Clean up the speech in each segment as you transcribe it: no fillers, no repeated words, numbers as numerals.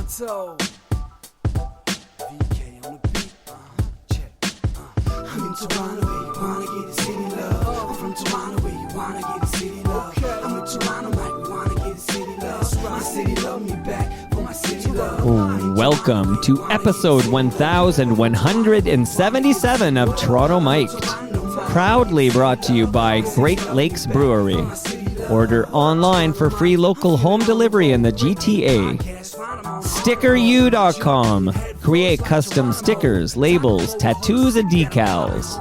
So, VK on the beat, check. I'm in Toronto where you wanna get the city love. I'm from Toronto where you wanna get the city love. I'm in Toronto like we wanna get the city love. My city love me back for my city love. Welcome to episode 1177 of Toronto Mic'd. Proudly brought to you by Great Lakes Brewery. Order online for free local home delivery in the GTA. StickerU.com. Create custom stickers, labels, tattoos, and decals.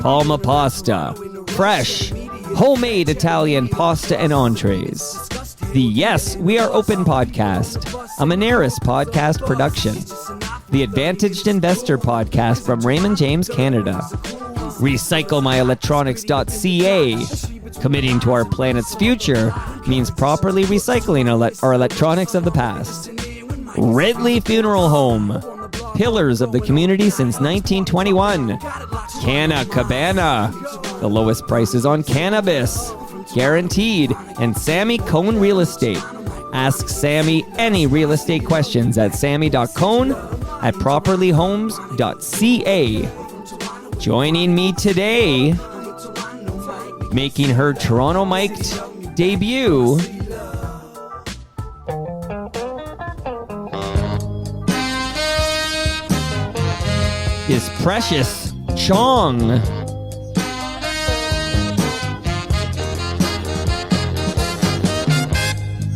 Palma Pasta. Fresh, homemade Italian pasta and entrees. The Yes, We Are Open podcast, a Moneris podcast production. The Advantaged Investor podcast from Raymond James, Canada. RecycleMyElectronics.ca. Committing to our planet's future means properly recycling our electronics of the past. Ridley Funeral Home. Pillars of the community since 1921. Canna Cabana. The lowest prices on cannabis. Guaranteed. And Sammy Cone Real Estate. Ask Sammy any real estate questions at sammy.cone@properlyhomes.ca. Joining me today, making her Toronto Mic'd debut, is Precious Chong.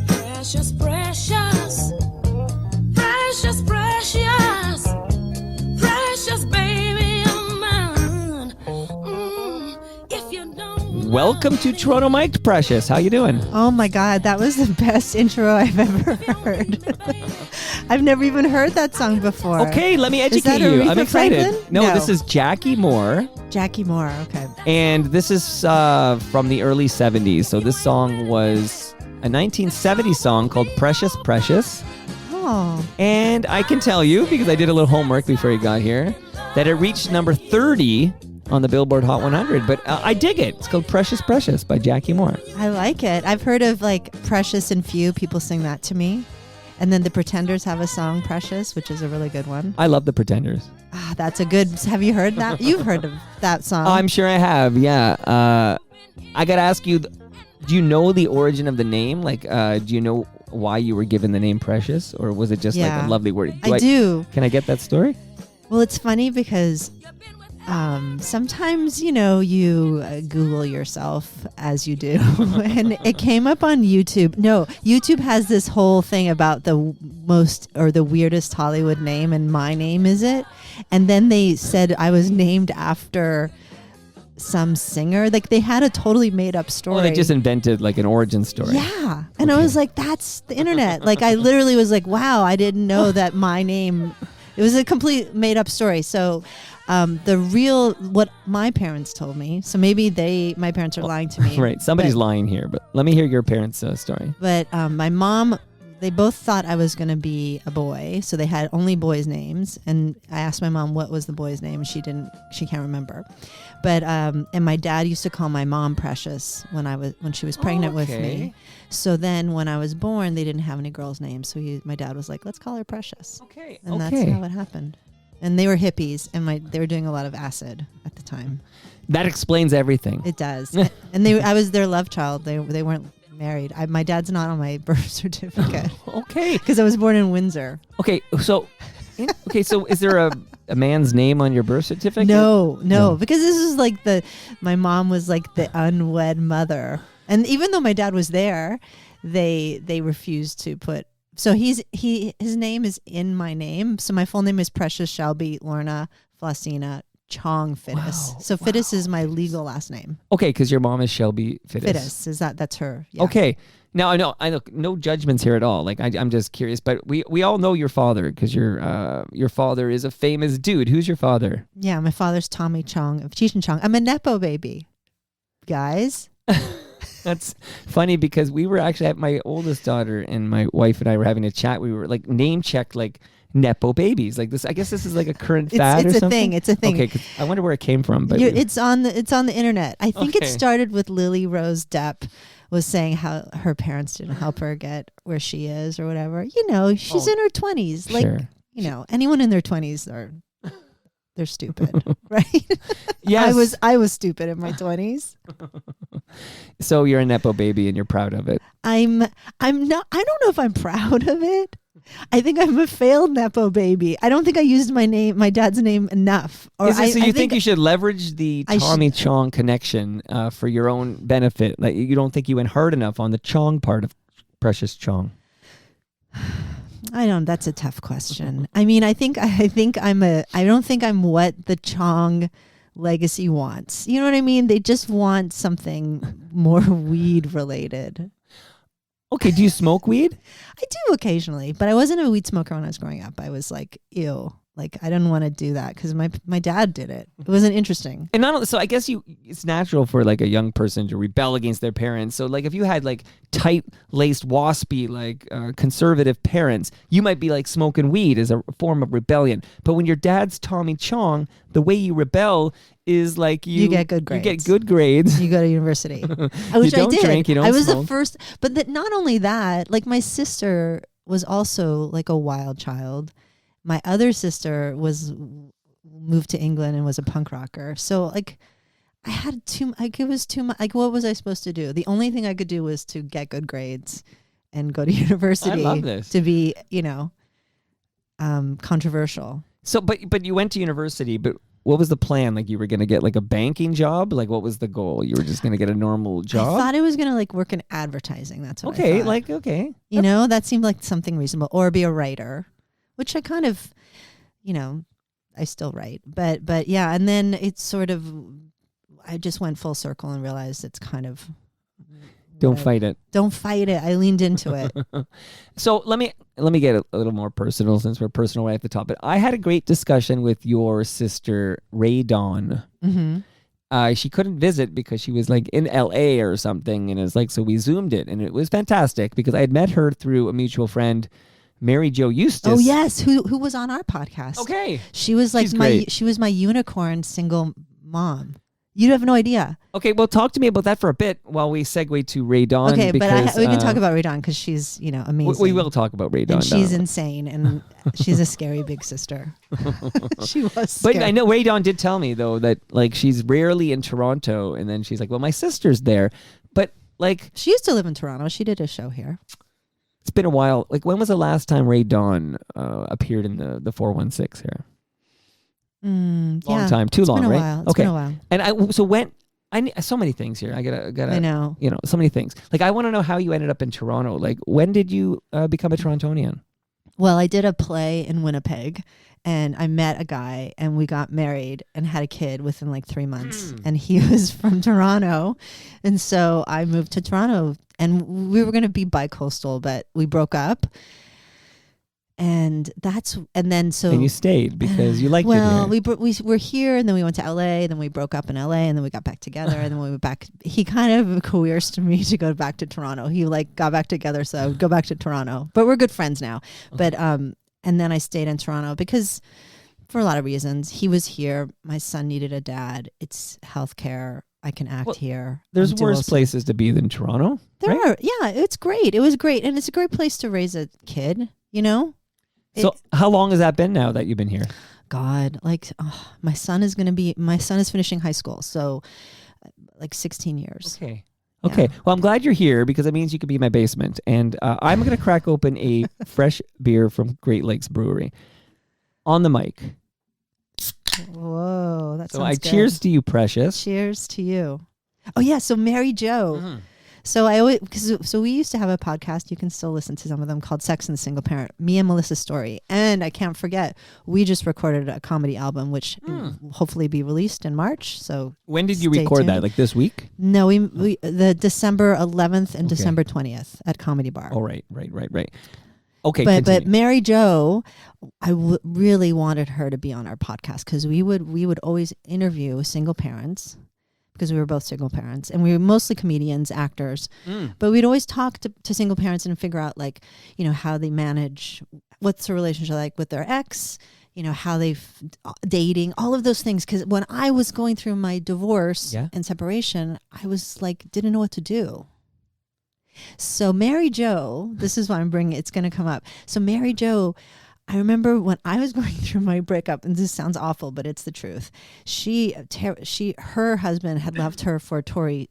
Precious, precious, precious, precious, precious baby of mine. If you don't Welcome to Toronto Mic'd, Precious. How you doing? Oh my God, that was the best intro I've ever heard. I've never even heard that song before. Okay, let me Is educate that you. Aretha I'm excited. Franklin? No, this is Jackie Moore, Jackie Moore, okay. and this is from the early 70s. So this song was a 1970 song called Precious, Precious. Oh, And I can tell you, because I did a little homework before you got here, that it reached number 30 on the Billboard Hot 100. But I dig it. It's called Precious, Precious by Jackie Moore. I like it. I've heard of like Precious and Few. People sing that to me. And then the Pretenders have a song, Precious, which is a really good one. I love the Pretenders. Ah, that's a good... Have you heard that? You've heard of that song. I'm sure I have, yeah. I got to ask you, do you know the origin of the name? Like, do you know why you were given the name Precious? Or was it just like Yeah. a lovely word? I do. Can I get that story? Well, it's funny because sometimes, you Google yourself as you do. And it came up on YouTube. No, YouTube has this whole thing about the most or the weirdest Hollywood name, and my name is it. And then they said I was named after some singer. Like they had a totally made up story. Oh, they just invented like an origin story. Yeah. And I was like, that's the internet. Like I literally was like, wow, I didn't know that my name... It was a complete made up story. So what my parents told me, so maybe my parents are lying to me. Right. Somebody's lying here, but let me hear your parents' story. But my mom, they both thought I was going to be a boy. So they had only boys' names. And I asked my mom what was the boy's name. She can't remember. But, and my dad used to call my mom Precious when she was pregnant with me. So then when I was born, they didn't have any girls' names. So my dad was like, let's call her Precious. Okay. And that's how it happened. And they were hippies, and they were doing a lot of acid at the time. That explains everything. It does. And I was their love child. They weren't married. My dad's not on my birth certificate. Okay. Because I was born in Windsor. Okay. So is there a man's name on your birth certificate? No. Because this is like my mom was like the unwed mother. And even though my dad was there, they refused to put. So his name is in my name. So my full name is Precious Shelby Lorna Flosina Chong Fittis. Wow, So Fittis is my legal last name. Okay, because your mom is Shelby Fittis. Fittis that's her. Yeah. Okay. Now I know no judgments here at all. Like I'm just curious, but we all know your father because your father is a famous dude. Who's your father? Yeah, my father's Tommy Chong of Cheech and Chong. I'm a Nepo Baby, guys. That's funny because we were actually at my oldest daughter and my wife and I were having a chat. We were like name checked like Nepo babies like this. I guess this is like a current fad or something. It's a thing. Okay, 'cause I wonder where it came from. But it's on the internet. I think it started with Lily Rose Depp was saying how her parents didn't help her get where she is or whatever. You know, she's in her 20s. Like, Sure. you know, anyone in their 20s they're stupid, right? Yes. I was stupid in my 20s. So you're a Nepo baby and you're proud of it. I'm not. I don't know if I'm proud of it. I think I'm a failed Nepo baby. I don't think I used my dad's name enough. Or Is it, so I you think you should leverage the I Tommy Chong connection for your own benefit? Like you don't think you went hard enough on the Chong part of Precious Chong? I don't. That's a tough question. I mean, I don't think I'm what the Chong legacy wants. You know what I mean? They just want something more weed related. Okay, do you smoke weed? I do occasionally, but I wasn't a weed smoker when I was growing up. I was like, ew. Like, I didn't want to do that because my dad did it. It wasn't interesting. And not only, so I guess it's natural for like a young person to rebel against their parents. So like if you had like tight-laced, waspy, like conservative parents, you might be like smoking weed as a form of rebellion. But when your dad's Tommy Chong, the way you rebel is like you get good grades. You get good grades. You go to university. Which you don't I did. drink, you don't I was smoke. the first, but not only that, like my sister was also like a wild child. My other sister moved to England and was a punk rocker. So like I had it was too much. Like what was I supposed to do? The only thing I could do was to get good grades and go to university. I love this. To be, controversial. So, but you went to university, but what was the plan? Like you were going to get like a banking job? Like what was the goal? You were just going to get a normal job? I thought I was going to like work in advertising. That's what I Okay, thought. okay. That seemed like something reasonable. Or be a writer, which I kind of, I still write. But yeah, and then it's sort of, I just went full circle and realized it's kind of... Don't fight it. Don't fight it. I leaned into it. So let me get a little more personal since we're personal right at the top. But I had a great discussion with your sister, Rae Dawn. Mm-hmm. She couldn't visit because she was like in LA or something. And it was like, so we Zoomed it. And it was fantastic because I had met her through a mutual friend, Mary Jo Eustace. Oh, yes. Who was on our podcast. Okay. She was like she was my unicorn single mom. You have no idea. Okay, well, talk to me about that for a bit while we segue to Rae Dawn. Okay, because, but we can talk about Rae Dawn because she's, amazing. We will talk about Rae Dawn. And she's insane, and she's a scary big sister. She was scary. But I know Rae Dawn did tell me, though, that like she's rarely in Toronto, and then she's like, well, my sister's there. But like... She used to live in Toronto. She did a show here. It's been a while. Like, when was the last time Rae Dawn appeared in the 416 here? Long time, too long, right? It's been a while. And so many things here. I gotta. I know. So many things. Like I want to know how you ended up in Toronto. Like when did you become a Torontonian? Well, I did a play in Winnipeg, and I met a guy, and we got married and had a kid within like 3 months. And he was from Toronto, and so I moved to Toronto, and we were going to be bi-coastal, but we broke up. And you stayed because you liked it here. Well, we were here, and then we went to LA, then we broke up in LA, and then we got back together, and then we went back. He kind of coerced me to go back to Toronto. He like got back together, so I would go back to Toronto. But we're good friends now. Okay. But and then I stayed in Toronto because for a lot of reasons. He was here. My son needed a dad. It's healthcare. I can act here. There's worse places to be than Toronto. There are. Yeah, it's great. It was great, and it's a great place to raise a kid. So how long has that been now that you've been here? God, my son is finishing high school. So like 16 years. Okay. Okay. Yeah. Well, I'm glad you're here because it means you could be in my basement. And I'm going to crack open a fresh beer from Great Lakes Brewery on the mic. Whoa. That sounds good. Cheers to you, Precious. Cheers to you. Oh, yeah. So Mary Jo. Mm-hmm. So we used to have a podcast. You can still listen to some of them called Sex and the Single Parent. Me and Melissa's story. And I can't forget, we just recorded a comedy album, which will hopefully be released in March. So when did you record that? Like this week? No, we the December 11th and December 20th at Comedy Bar. Oh, right. Okay, but Mary Jo, I really wanted her to be on our podcast because we would always interview single parents. Because we were both single parents, and we were mostly comedians, actors, but we'd always talk to single parents and figure out how they manage, what's the relationship like with their ex, how they've dating, all of those things. Because when I was going through my divorce and separation, I was like, didn't know what to do. So Mary Jo, this is why I'm bringing it's going to come up. So Mary Jo, I remember when I was going through my breakup, and this sounds awful, but it's the truth. Her husband had left her for Tori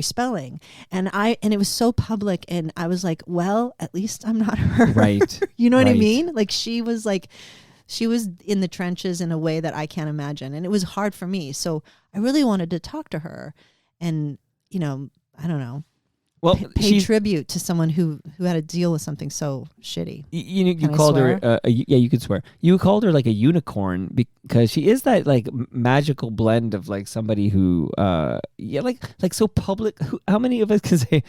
Spelling, and it was so public, and I was like, well, at least I'm not her. Right. You know what I Right. mean? Like she was in the trenches in a way that I can't imagine, and it was hard for me. So I really wanted to talk to her, and I don't know. Well, Pay tribute to someone who had to deal with something so shitty. You Can I called swear? her, yeah, you could swear. You called her like a unicorn because she is that like magical blend of like somebody who, like so public. How many of us can say,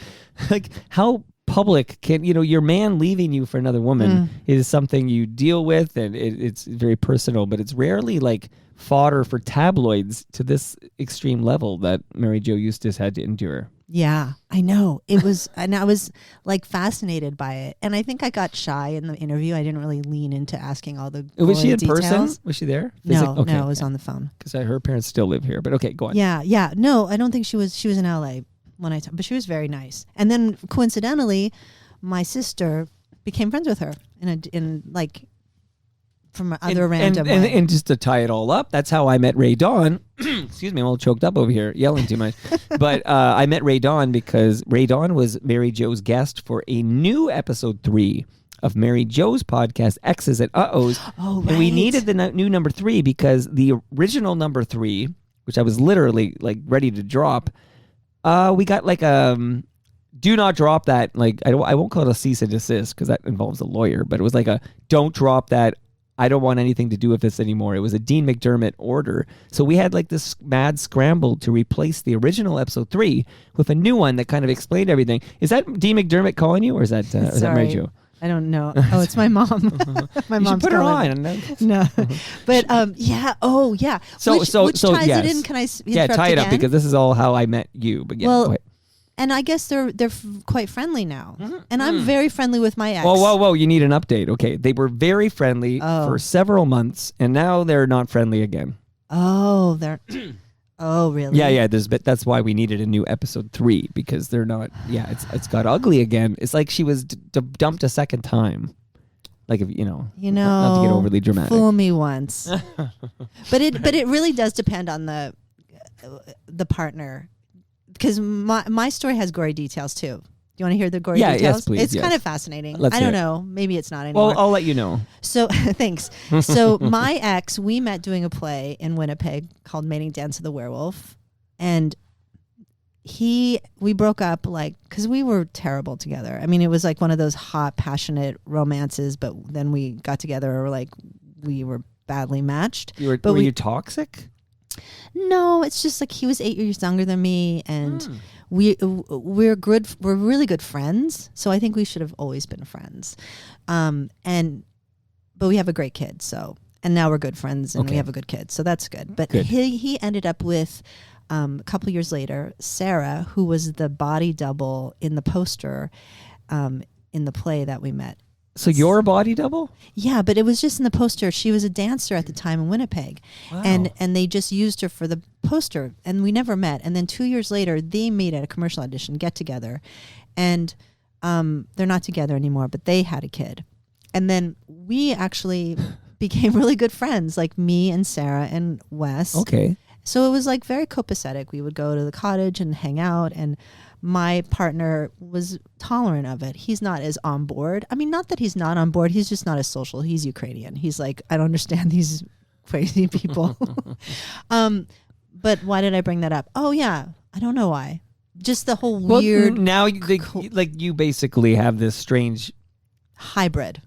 like, how public can, your man leaving you for another woman is something you deal with, and it's very personal, but it's rarely like fodder for tabloids to this extreme level that Mary Jo Eustace had to endure. Yeah, I know. It was, and I was like fascinated by it. And I think I got shy in the interview. I didn't really lean into asking all the Was she in details. person? Was she there? No, Okay. no, it was on the phone. Because her parents still live here. But okay, go on. Yeah. No, I don't think she was. She was in LA when but she was very nice. And then coincidentally, my sister became friends with her from other random way. And just to tie it all up, that's how I met Rae Dawn. Excuse me, I'm all choked up over here, yelling too much. But I met Rae Dawn because Rae Dawn was Mary Jo's guest for a new episode 3 of Mary Jo's podcast, X's and Uh-Ohs. Oh, right. And we needed the new number 3 because the original number 3, which I was literally like ready to drop, we got like do not drop that. Like I won't call it a cease and desist because that involves a lawyer, but it was like a don't drop that. I don't want anything to do with this anymore. It was a Dean McDermott order. So we had like this mad scramble to replace the original episode 3 with a new one that kind of explained everything. Is that Dean McDermott calling you, or is that Mary Jo? I don't know. Oh, it's my mom. My You should mom's put her calling. on. No, but yeah. Oh, yeah. So which ties yes. it in? Can I Yeah, interrupt tie it up again? because this is all how I met you. But yeah, Well, go ahead. And I guess they're quite friendly now. And I'm very friendly with my ex. Whoa! You need an update. Okay, they were very friendly for several months, and now they're not friendly again. Oh, they're. Oh, really? Yeah. That's why we needed a new episode 3 because they're not. Yeah, it's got ugly again. It's like she was dumped a second time. Like if not to get overly dramatic. Fool me once. but it really does depend on the partner. Because my story has gory details too. Do you want to hear the gory details? Yes, please. It's kind of fascinating. Let's I hear don't it. know. Maybe it's not anymore. Well, I'll let you know. So thanks. So my ex, we met doing a play in Winnipeg called Mating Dance of the Werewolf, and we broke up because we were terrible together. I mean, it was like one of those hot, passionate romances, but then we got together we were badly matched. Were you toxic? No, it's just like he was 8 years younger than me, and we're really good friends. So I think we should have always been friends. But we have a great kid, and now we're good friends, and we have a good kid, so that's good. But he ended up with a couple years later Sarah, who was the body double in the poster in the play that we met. So you're a body double? Yeah, but it was just in the poster. She was a dancer at the time in Winnipeg. Wow. And they just used her for the poster, and we never met. And then 2 years later, they made a commercial audition get together. And they're not together anymore, but they had a kid. And then we actually became really good friends, like me and Sarah and Wes. Okay. So it was like very copacetic. We would go to the cottage and hang out, and my partner was tolerant of it. He's not as on board. I mean, not that he's not on board. He's just not as social. He's Ukrainian. He's like, I don't understand these crazy people. But why did I bring that up? Oh, yeah. I don't know why. Just the whole weird Now, you basically have this strange hybrid.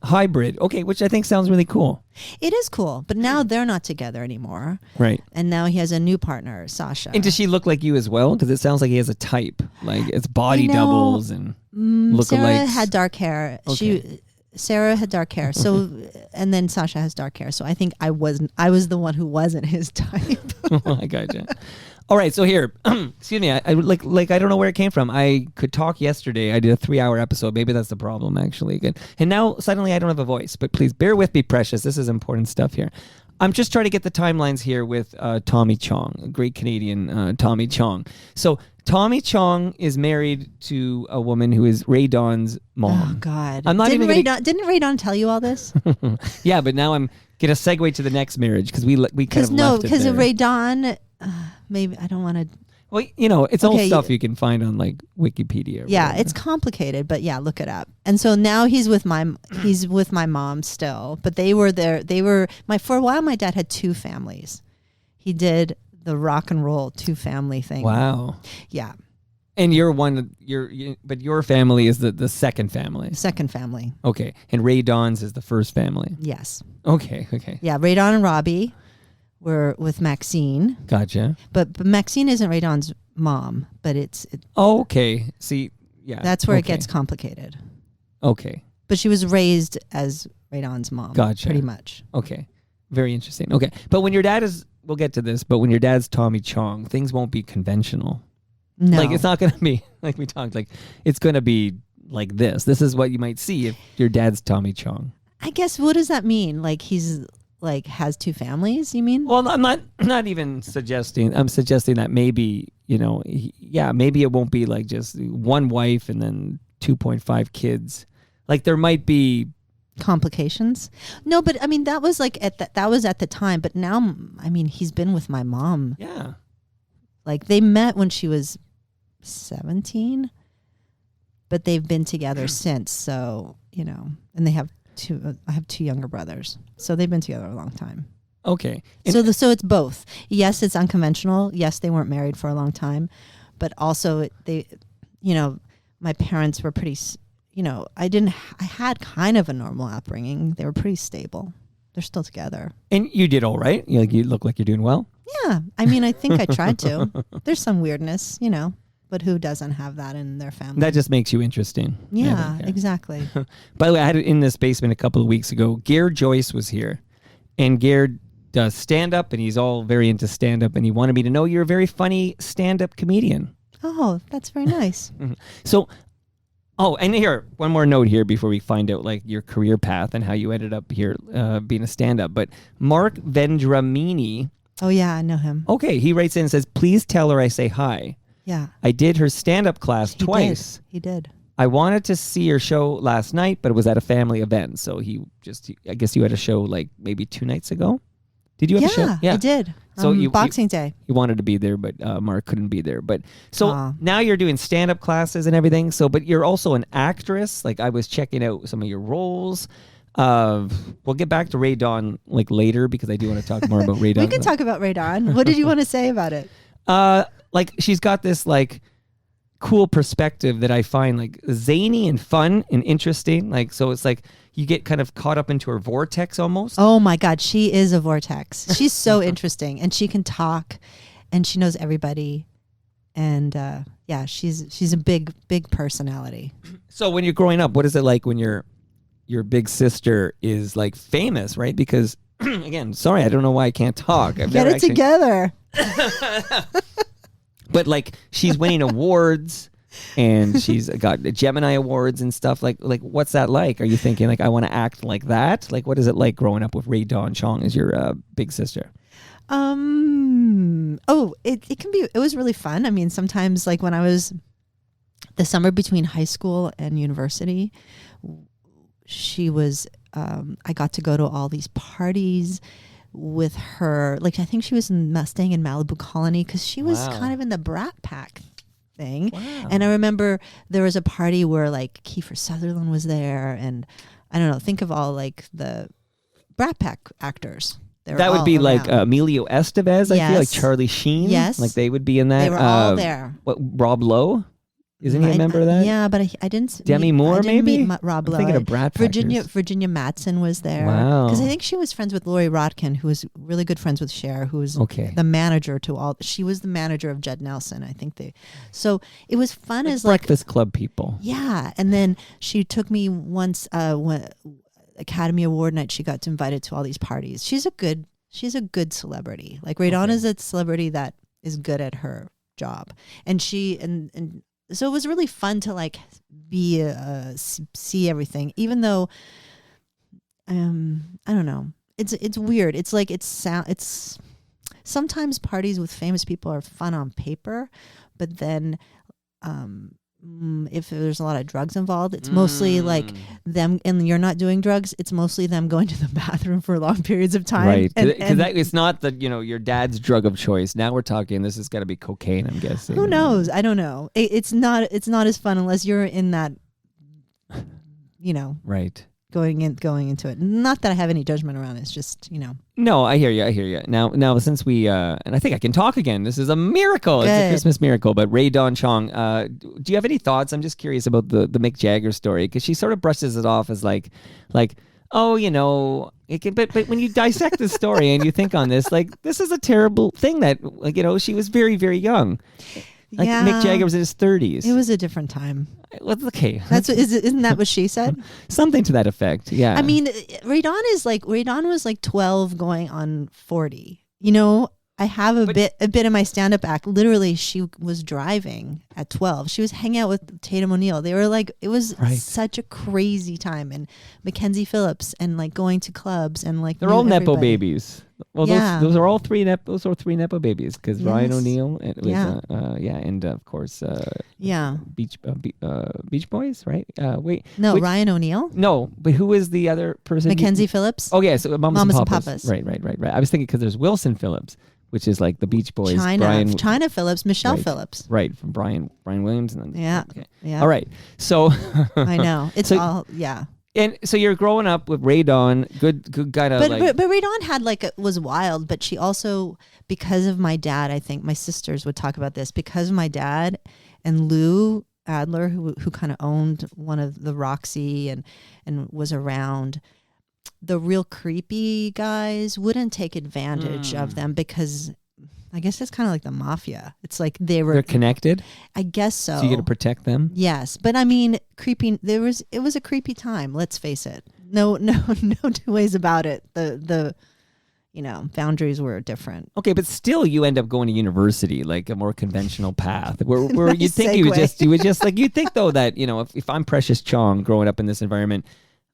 Okay, which I think sounds really cool. It is cool. But now they're not together anymore. Right. And now he has a new partner, Sasha. And does she look like you as well? Because it sounds like he has a type. Like it's body doubles and lookalikes. Sarah had dark hair. Okay. Sarah had dark hair. So, and then Sasha has dark hair. So I think I was the one who wasn't his type. I gotcha. All right, so here, excuse me. I like I don't know where it came from. I could talk yesterday. I did a 3-hour episode. Maybe that's the problem, actually. Again, and now suddenly I don't have a voice. But please bear with me, Precious. This is important stuff here. I'm just trying to get the timelines here with Tommy Chong, a great Canadian Tommy Chong. So Tommy Chong is married to a woman who is Rae Dawn's mom. Oh God! I'm not didn't even Rae gonna- Dawn, didn't Rae Dawn tell you all this? Yeah, but now I'm gonna segue to the next marriage because we kind of left it there. Rae Dawn. Maybe I don't want to. Well, you know, it's all Okay, stuff you can find on like Wikipedia. Or Yeah, whatever. it's complicated, but yeah, look it up. And so now he's with my mom still, but they were there. For a while. My dad had two families. He did the rock and roll two family thing. Wow. Yeah, And but your family is the second family. second family. Okay, and Rae Dawn's is the first family. Yes. Okay. Yeah, Rae Dawn and Robbie were with Maxine, Gotcha. but Maxine isn't Rae Dawn's mom, but Okay. See, yeah. that's where it okay. gets complicated. Okay. But she was raised as Rae Dawn's mom. Gotcha. Pretty much. Okay. Very interesting. Okay. But when your dad is, we'll get to this, but when your dad's Tommy Chong, things won't be conventional. No. Like, it's not going to be, like we talked, like, it's going to be like this. This is what you might see if your dad's Tommy Chong. I guess, what does that mean? Like, he's like has two families, you mean? Well, I'm not even suggesting. I'm suggesting that maybe, you know, maybe it won't be like just one wife and then 2.5 kids. Like there might be Complications? No, but I mean that was like that was at the time, but now I mean he's been with my mom. Yeah. Like they met when she was 17, but they've been together since, so, you know, and they have I have two younger brothers. So they've been together a long time. Okay. So it's both. Yes, it's unconventional. Yes, they weren't married for a long time, but also they, you know, my parents were pretty, you know, I had kind of a normal upbringing. They were pretty stable. They're still together. And you did all right. You look like you're doing well. Yeah. I mean, I think I tried to. There's some weirdness, you know, but who doesn't have that in their family? That just makes you interesting. Yeah, exactly. By the way, I had it in this basement a couple of weeks ago. Gare Joyce was here, and Gare does stand-up, and he's all very into stand-up, and he wanted me to know you're a very funny stand-up comedian. Oh, that's very nice. So, and here, one more note here before we find out like your career path and how you ended up here being a stand-up. But Mark Vendramini, Oh, yeah, I know him. okay, he writes in and says, please tell her I say hi. Yeah. I did her stand-up class twice. He did. I wanted to see her show last night, but it was at a family event. So I guess you had a show like maybe 2 nights ago. Did you have a show? Yeah, I did. So Boxing Day. You wanted to be there, but Mark couldn't be there. But so Aw. now you're doing stand-up classes and everything. So, but you're also an actress. Like I was checking out some of your roles. We'll get back to Rae Dawn like later because I do want to talk more about Rae Dawn. We can talk about Rae Dawn. What did you want to say about it? Like she's got this like cool perspective that I find like zany and fun and interesting. Like so, it's like you get kind of caught up into her vortex almost. Oh my God, she is a vortex. She's so interesting, and she can talk, and she knows everybody, and yeah, she's a big personality. So when you're growing up, what is it like when your big sister is like famous, right? Because again, sorry, I don't know why I can't talk. Get it together. But like she's winning awards and she's got Gemini awards and stuff. Like what's that like? Are you thinking like I want to act like that? Like what is it like growing up with Rae Dawn Chong as your big sister? It can be. It was really fun. I mean, sometimes like when I was the summer between high school and university, she was. I got to go to all these parties with her. Like I think she was staying in Malibu Colony because she was Wow. kind of in the Brat Pack thing. Wow. And I remember there was a party where like Kiefer Sutherland was there, and I don't know. Think of all like the Brat Pack actors. They were That would all be like around. Emilio Estevez. I feel like Yes. Charlie Sheen. Yes. Like they would be in that. They were all there. What Rob Lowe? Isn't he a member of that? Yeah, but I didn't. Demi Moore, I didn't maybe? meet Rob I'm Lowe. thinking of Brat Packers. Virginia Madsen was there. Wow. Because I think she was friends with Lori Rodkin, who was really good friends with Cher, who was Okay. the manager to all. She was the manager of Judd Nelson, I think they. So it was fun Like as like Breakfast Club people. yeah, and then she took me once when Academy Award night. She got invited to all these parties. She's a good celebrity. Like Rae Dawn is a celebrity that is good at her job, and she and so it was really fun to like be see everything, even though I don't know. It's weird. It's like it's sometimes parties with famous people are fun on paper, but then if there's a lot of drugs involved, it's mostly like them, and you're not doing drugs, it's mostly them going to the bathroom for long periods of time. Right. And Because it's not the, your dad's drug of choice. Now we're talking, this has got to be cocaine, I'm guessing. who knows? I don't know. It's not as fun unless you're in that, Right. going into it. Not that I have any judgment around it. It's just, No, I hear you. Now, since we, and I think I can talk again. This is a miracle. It's a Good. Christmas miracle. But Rae Dawn Chong, do you have any thoughts? I'm just curious about the Mick Jagger story, because she sort of brushes it off as like, oh, it can, but when you dissect the story and you think on this, like, this is a terrible thing that, she was very, very young. Like Yeah. Mick Jagger was in his 30s. it was a different time. Well, okay. Isn't that what she said? Something to that effect. Yeah. I mean, Rae Dawn was like 12 going on 40. I have a bit in my stand-up act. Literally, she was driving at 12. She was hanging out with Tatum O'Neal. They were like, it was Right. such a crazy time. And Mackenzie Phillips, and like going to clubs, and like they're knew all Nepo everybody. babies. Well, Yeah. those are all three Nepo babies, because Ryan Yes. O'Neal, and it was, Yeah. and of course, Yeah. Beach Boys, right? Wait, No, which- Ryan O'Neal, No, but who is the other person? Mackenzie Phillips, Oh yeah, so Mamas Mamas and and Papas. Papas. Right. I was thinking because there's Wilson Phillips, which is like the Beach Boys. China Phillips, Michelle Right. Phillips. Right, from Brian Williams. And then, Yeah. Okay. Yeah. All right. So I know. It's So- all, yeah. and so you're growing up with Rae Dawn, good kind of But Rae Dawn had was wild, but she also, because of my dad, I think my sisters would talk about this, because of my dad and Lou Adler, who kind of owned one of the Roxy and was around, the real creepy guys wouldn't take advantage of them, because I guess it's kind of like the mafia. It's like they're connected. I guess so. So you got to protect them. Yes, but I mean, creepy. It was a creepy time. Let's face it. No two ways about it. The boundaries were different. Okay, but still, you end up going to university, like a more conventional path, where Nice you'd think segue. you would just like, you'd think though that if I'm Precious Chong growing up in this environment,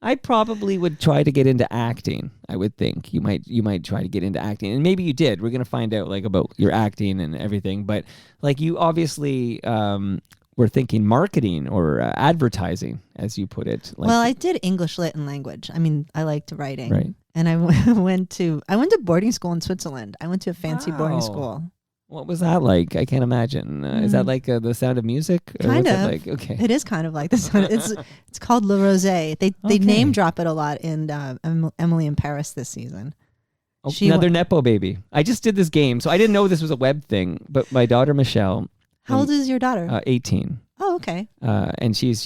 I probably would try to get into acting. I would think you might try to get into acting, and maybe you did. We're gonna find out like about your acting and everything, but like you obviously were thinking marketing or advertising, as you put it. Like, Well, I did English Lit and language. I mean, I liked writing. Right. And I went to boarding school in Switzerland. I went to a fancy boarding Wow. school. what was that like? I can't imagine. Is that like The Sound of Music? Or Kind what's of. it like? Okay. It is kind of like this. It's called Le Rosé. They Okay. name drop it a lot in Emily in Paris this season. Oh, She another Nepo Baby. I just did this game, so I didn't know this was a web thing. But my daughter Michelle, How old is your daughter? 18, Oh, okay. and she's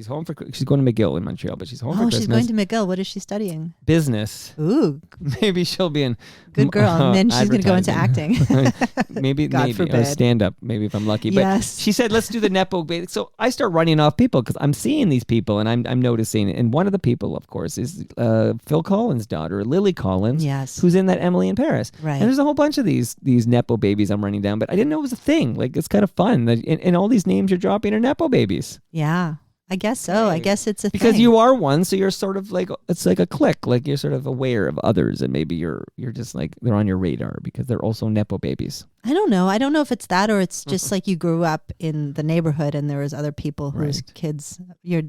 home for she's going to McGill in Montreal, but she's home for Oh, Christmas. she's going to McGill. What is she studying? Business. Ooh, Maybe she'll be in good girl. And then she's going to go into advertising. acting. maybe God or forbid. stand up. Maybe if I'm lucky. But Yes. she said, let's do the Nepo Baby. So I start running off people because I'm seeing these people and I'm noticing. And one of the people, of course, is Phil Collins' daughter, Lily Collins. Yes. Who's in that Emily in Paris. Right. And there's a whole bunch of these Nepo babies I'm running down, but I didn't know it was a thing. Like, it's kind of fun. That, and all these names you're dropping are Nepo babies. Yeah, I guess so. I guess it's a Because thing. you are one, so you're sort of like, it's like a clique. Like, you're sort of aware of others, and maybe you're just like, they're on your radar because they're also Nepo babies. I don't know. I don't know if it's that or it's just like you grew up in the neighborhood and there was other people whose Right. kids, you're,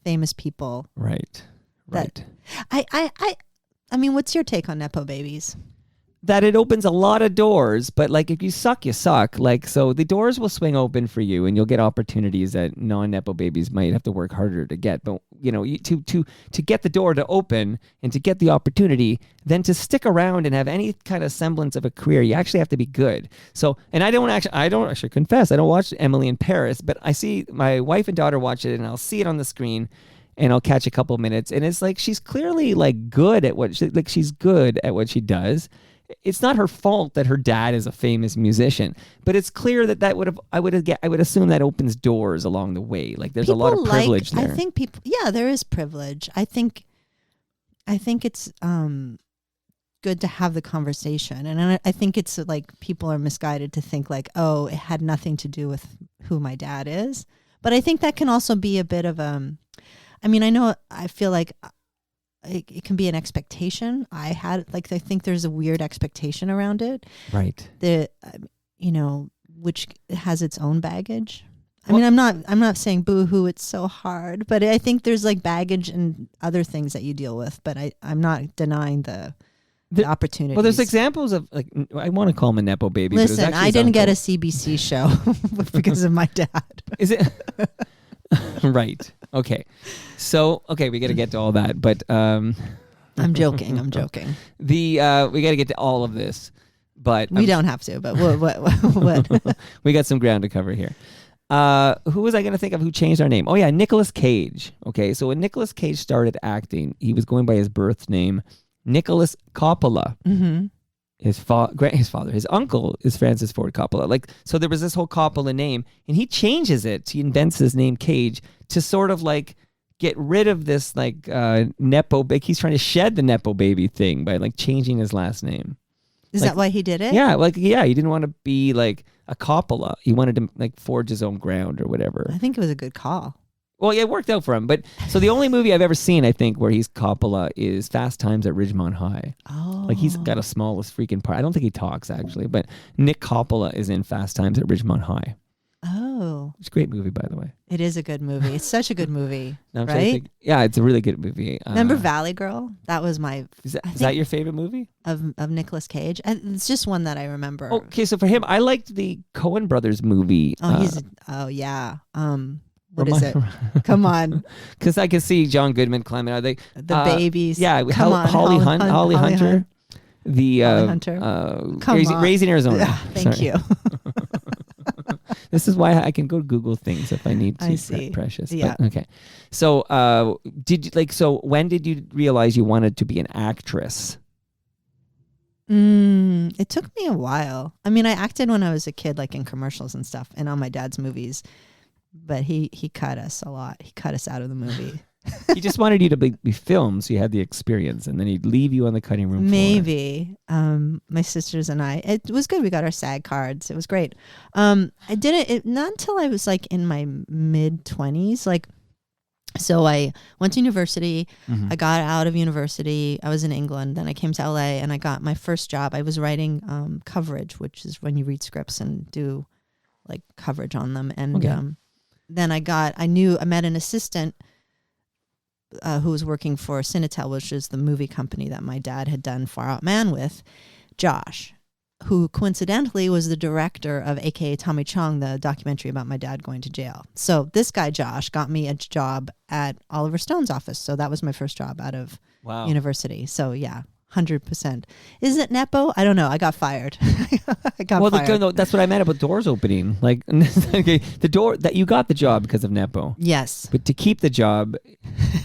famous people. Right. That- Right. I mean, what's your take on Nepo babies? That it opens a lot of doors, but like if you suck, you suck. Like, so the doors will swing open for you and you'll get opportunities that non-Nepo babies might have to work harder to get. But to get the door to open and to get the opportunity, then to stick around and have any kind of semblance of a career, you actually have to be good. So, and I don't actually confess, I don't watch Emily in Paris, but I see my wife and daughter watch it and I'll see it on the screen and I'll catch a couple minutes and it's like, she's clearly like good at she's good at what she does. It's not her fault that her dad is a famous musician, but it's clear that I would assume that opens doors along the way. Like there's a lot of privilege there. I think people, yeah, there is privilege. I think it's good to have the conversation, and I think it's like people are misguided to think like, oh, it had nothing to do with who my dad is. But I think that can also be a bit of I feel like it can be an expectation. I think there's a weird expectation around it. Right. which has its own baggage. I mean, I'm not saying boo-hoo, it's so hard, but I think there's like baggage and other things that you deal with, but I'm not denying the opportunities. Well, there's examples of, like, I want to call him a Nepo Baby. Listen, but it was actually I his didn't get a uncle. CBC show because of my dad. Is it? Right. Okay. So, okay, we got to get to all that, but I'm joking. we got to get to all of this, but We don't have to, but what? we got some ground to cover here. Who was I going to think of who changed our name? Oh yeah, Nicolas Cage. Okay, so when Nicolas Cage started acting, he was going by his birth name, Nicholas Coppola. Mm-hmm. His uncle is Francis Ford Coppola. Like, so there was this whole Coppola name, and he changes it. He invents his name Cage to sort of like get rid of this like Nepo. He's trying to shed the Nepo Baby thing by like changing his last name. Is that why he did it? Yeah, he didn't want to be like a Coppola. He wanted to like forge his own ground or whatever. I think it was a good call. Well, yeah, it worked out for him. But so the only movie I've ever seen, I think, where he's Coppola is Fast Times at Ridgemont High. Oh. Like, he's got a smallest freaking part. I don't think he talks, actually, but Nick Coppola is in Fast Times at Ridgemont High. Oh. It's a great movie, by the way. It is a good movie. It's such a good movie, Now I'm trying to right? think- yeah, it's a really good movie. Remember Valley Girl? That was my Is that your favorite movie? of Nicolas Cage. It's just one that I remember. Okay, so for him, I liked the Coen Brothers movie. Oh yeah. What is it? Come on, Because I can see John Goodman climbing out. the babies. Yeah, Come on, Holly Hunter. The Holly Hunter. Come on. Raising Arizona. Yeah, thank Sorry. you. This is why I can go Google things if I need to. I see. Precious. Yeah. But, okay. So, when did you realize you wanted to be an actress? It took me a while. I mean, I acted when I was a kid, like in commercials and stuff, and on my dad's movies. But he cut us a lot. He cut us out of the movie. He just wanted you to be filmed so you had the experience, and then he'd leave you on the cutting room floor. Maybe. My sisters and I. It was good. We got our SAG cards. It was great. I did it not until I was like in my mid-20s. Like, so I went to university. Mm-hmm. I got out of university. I was in England. Then I came to LA and I got my first job. I was writing coverage, which is when you read scripts and do like coverage on them. And Okay. then I met an assistant who was working for Cinetel, which is the movie company that my dad had done Far Out Man with, Josh, who coincidentally was the director of AKA Tommy Chong, the documentary about my dad going to jail. So this guy, Josh, got me a job at Oliver Stone's office. So that was my first job out of Wow. university. So yeah, 100%. Is it Nepo? I don't know. I got fired. I got fired. No, that's what I meant about doors opening. Like, okay, the door that you got the job because of Nepo, Yes. but to keep the job,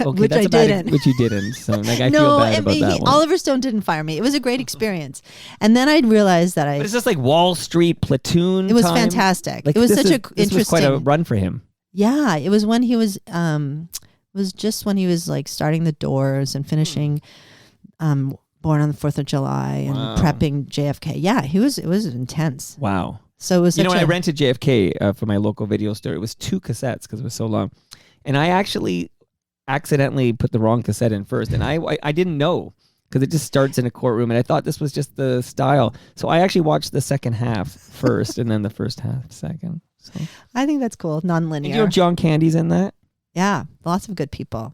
okay, Which that's I about it, didn't. which you didn't. So like, I No, feel bad about that one. Oliver Stone didn't fire me. It was a great experience. And then I realized that But is this like Wall Street Platoon? it was time? fantastic. Like, It was this such a this was quite a interesting. run for him. Yeah, it was when he was just when he was like starting the Doors and finishing Born on the 4th of July and Wow. prepping JFK. Yeah, it was intense. Wow. So it was such When I a rented JFK for my local video store, it was 2 cassettes because it was so long, and I actually accidentally put the wrong cassette in first, and I didn't know because it just starts in a courtroom, and I thought this was just the style. So I actually watched the second half first, and then the first half second. So I think that's cool. and Non-linear. you know John Candy's in that. Yeah, lots of good people.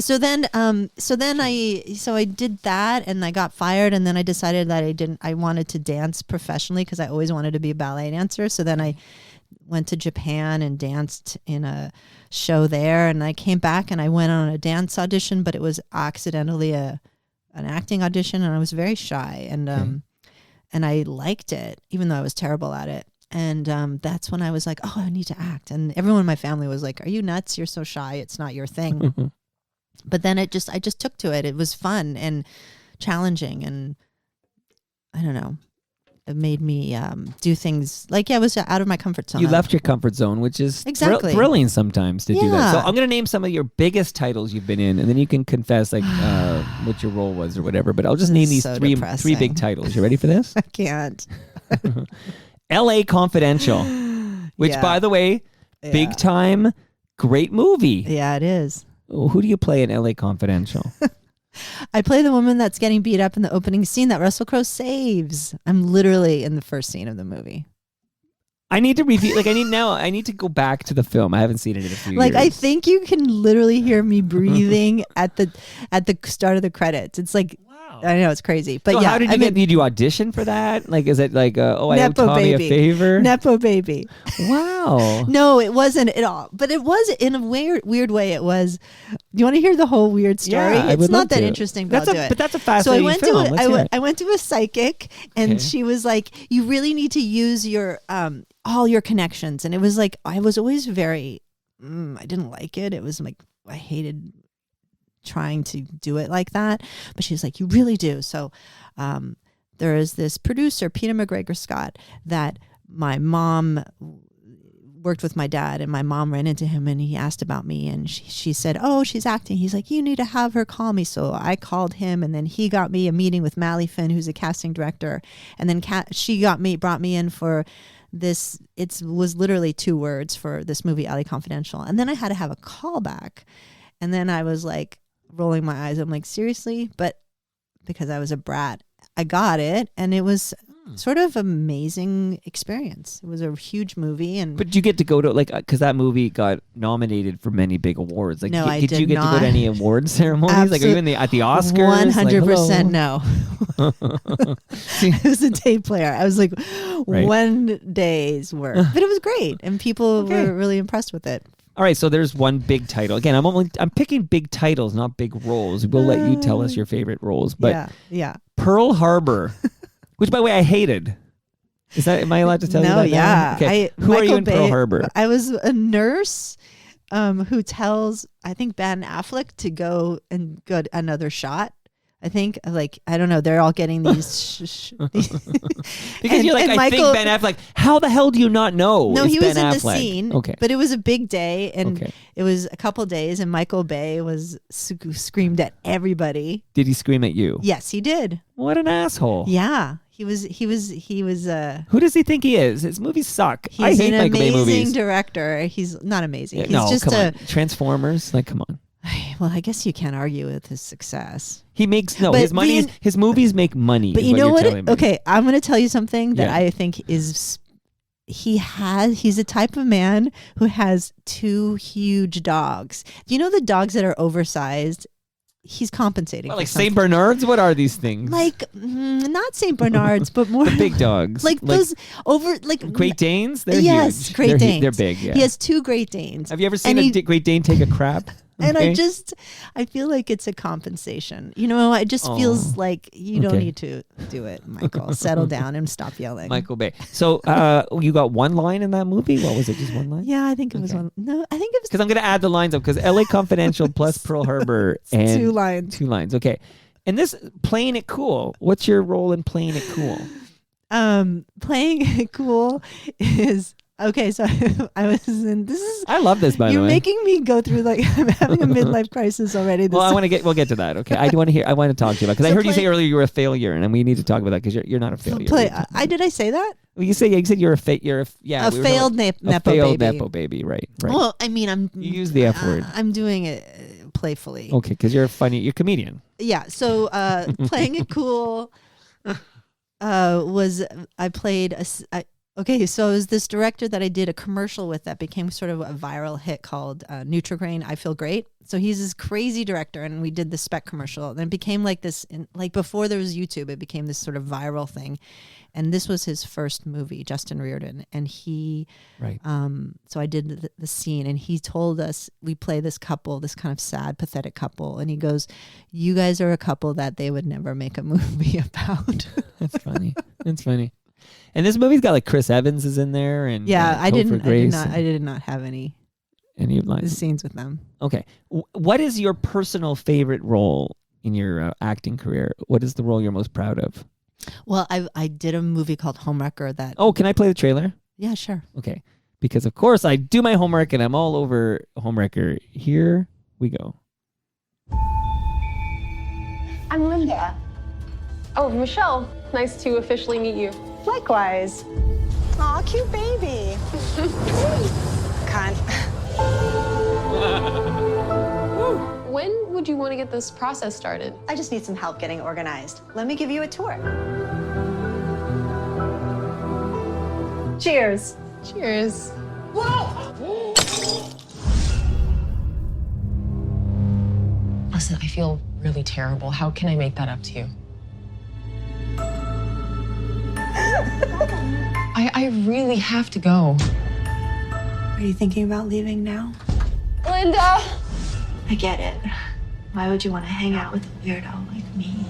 So then I did that and I got fired, and then I decided that I wanted to dance professionally because I always wanted to be a ballet dancer. So then I went to Japan and danced in a show there, and I came back and I went on a dance audition, but it was accidentally an acting audition, and I was very shy, and I liked it even though I was terrible at it. And that's when I was like, oh, I need to act. And everyone in my family was like, are you nuts? You're so shy. It's not your thing. But then I just took to it. It was fun and challenging. And I don't know, it made me do things like, I was out of my comfort zone. You left your comfort zone, which is Exactly. thrilling sometimes to do that. Yeah. So I'm going to name some of your biggest titles you've been in, and then you can confess like what your role was or whatever. But I'll just This name is these so three depressing. big titles. You ready for this? I can't. L.A. Confidential, which, Yeah. by the way, Yeah. big time, great movie. Yeah, it is. Who do you play in L.A. Confidential? I play the woman that's getting beat up in the opening scene that Russell Crowe saves. I'm literally in the first scene of the movie. I need to review. Like I need to go back to the film. I haven't seen it in a few Like years. I think you can literally hear me breathing at the start of the credits. It's like I know it's crazy, but So yeah. how did you get? Did you audition for that? Like, is it like, I owe Nepo Tommy Baby. a favor? Nepo Baby. Wow. No, it wasn't at all. But it was in a weird way. It was. Do you want to hear the whole weird story? Yeah, I It's would not love that to. interesting, but I'll do it. But that's a fascinating film. Let's hear it. I went to a psychic, and Okay. she was like, "You really need to use your all your connections." And it was like I was always very, I didn't like it. It was like I hated trying to do it like that, but she's like, you really do. So there is this producer, Peter McGregor Scott, that my mom worked with my dad, and my mom ran into him and he asked about me, and she said, oh, she's acting. He's like, you need to have her call me. So I called him, and then he got me a meeting with Mally Finn, who's a casting director, and then she brought me in for this. It was literally 2 words for this movie, LA Confidential, and then I had to have a callback, and then I was like rolling my eyes. I'm like, seriously? But because I was a brat, I got it, and it was sort of amazing experience. It was a huge movie, and But you get to go to because that movie got nominated for many big awards. Like, No, I did you did get to go not. to any award ceremonies? Like, are you at the Oscars? 100% no. I was a tape player. I was like Right. 1 day's work, but it was great, and people were really impressed with it. All right, so there's one big title. Again, I'm picking big titles, not big roles. We'll let you tell us your favorite roles. But yeah. Pearl Harbor, which by the way I hated. Am I allowed to tell you that? No, now? yeah. Okay. Who are you in Pearl Harbor? I was a nurse who tells, I think, Ben Affleck to go and get another shot. I think, I don't know. They're all getting these. Because you're like, I think Ben Affleck. How the hell do you not know? No, it's he was Ben in Affleck? the scene. Okay. But it was a big day, and Okay. it was a couple days, and Michael Bay was screamed at everybody. Did he scream at you? Yes, he did. What an asshole. Yeah, he was. Who does he think he is? His movies suck. I He's hate an Michael Bay amazing movies. director. He's not amazing. Yeah, He's no, just come on. Transformers. Like, come on. Well, I guess you can't argue with his success. He makes But his money. His movies make money. But is you know you're what? telling me. Okay, I'm going to tell you something that Yeah. I think is. He's a type of man who has 2 huge dogs. Do you know the dogs that are oversized? He's compensating. Well, for like something. Saint Bernards. What are these things? Not Saint Bernards, but more the big dogs. like those over like Great Danes. They're yes, huge. Great Danes. They're big. Yeah. He has 2 Great Danes. Have you ever seen And a Great Dane take a crap? And Okay. I feel like it's a compensation. You know, it just feels like you don't Okay. need to do it, Michael. Settle down and stop yelling. Michael Bay. So you got one line in that movie? What was it? Just one line? Yeah, I think it was Okay. one. No, I think it was Because I'm going to add the lines up. Because LA Confidential plus Pearl Harbor and 2 lines. 2 lines. Okay. And this Playing It Cool. What's your role in Playing It Cool? Playing it cool is okay. So I was in. This is. I love this, by the You're way. making me go through I'm having a midlife crisis already. Well, we'll get to that. Okay. I want to talk to you about, because I So heard you say earlier you were a failure, and we need to talk about that because you're not a failure. Did I say that? Well, you said you're a failed Nepo failed baby. Nepo baby, right? Well, I mean, You use the F word. I'm doing it playfully. Okay, because you're you're a comedian. Yeah. So playing it cool was I played okay, so it was this director that I did a commercial with that became sort of a viral hit called Nutrigrain, I Feel Great. So he's this crazy director, and we did the spec commercial, and it became like this, like before there was YouTube, it became this sort of viral thing. And this was his first movie, Justin Reardon, and he, Right. so I did the scene, and he told us, we play this couple, this kind of sad, pathetic couple, and he goes, you guys are a couple that they would never make a movie about. That's funny. That's funny. And this movie's got like Chris Evans is in there, and Yeah, I Topher Grace I did not have any lines. scenes with them. Okay, what is your personal favorite role in your acting career? What is the role you're most proud of? Well, I did a movie called Homewrecker that. Oh, can I play the trailer? Yeah, sure. Okay, because of course I do my homework and I'm all over Homewrecker. Here we go. I'm Linda. Oh, Michelle, nice to officially meet you. Likewise. Aw, cute baby. Cunt. When would you want to get this process started? I just need some help getting organized. Let me give you a tour. Cheers. Cheers. Listen, I feel really terrible. How can I make that up to you? I really have to go. Are you thinking about leaving now? Linda! I get it. Why would you want to hang out with a weirdo like me?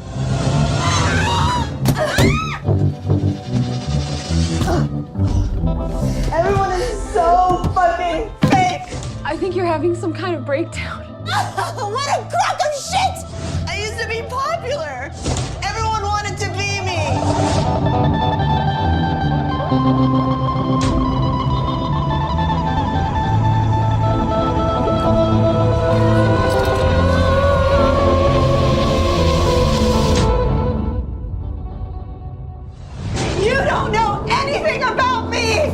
Everyone is so fucking fake! I think you're having some kind of breakdown. What a crock of shit! I used to be popular. Everyone wanted to be me. You don't know anything about me!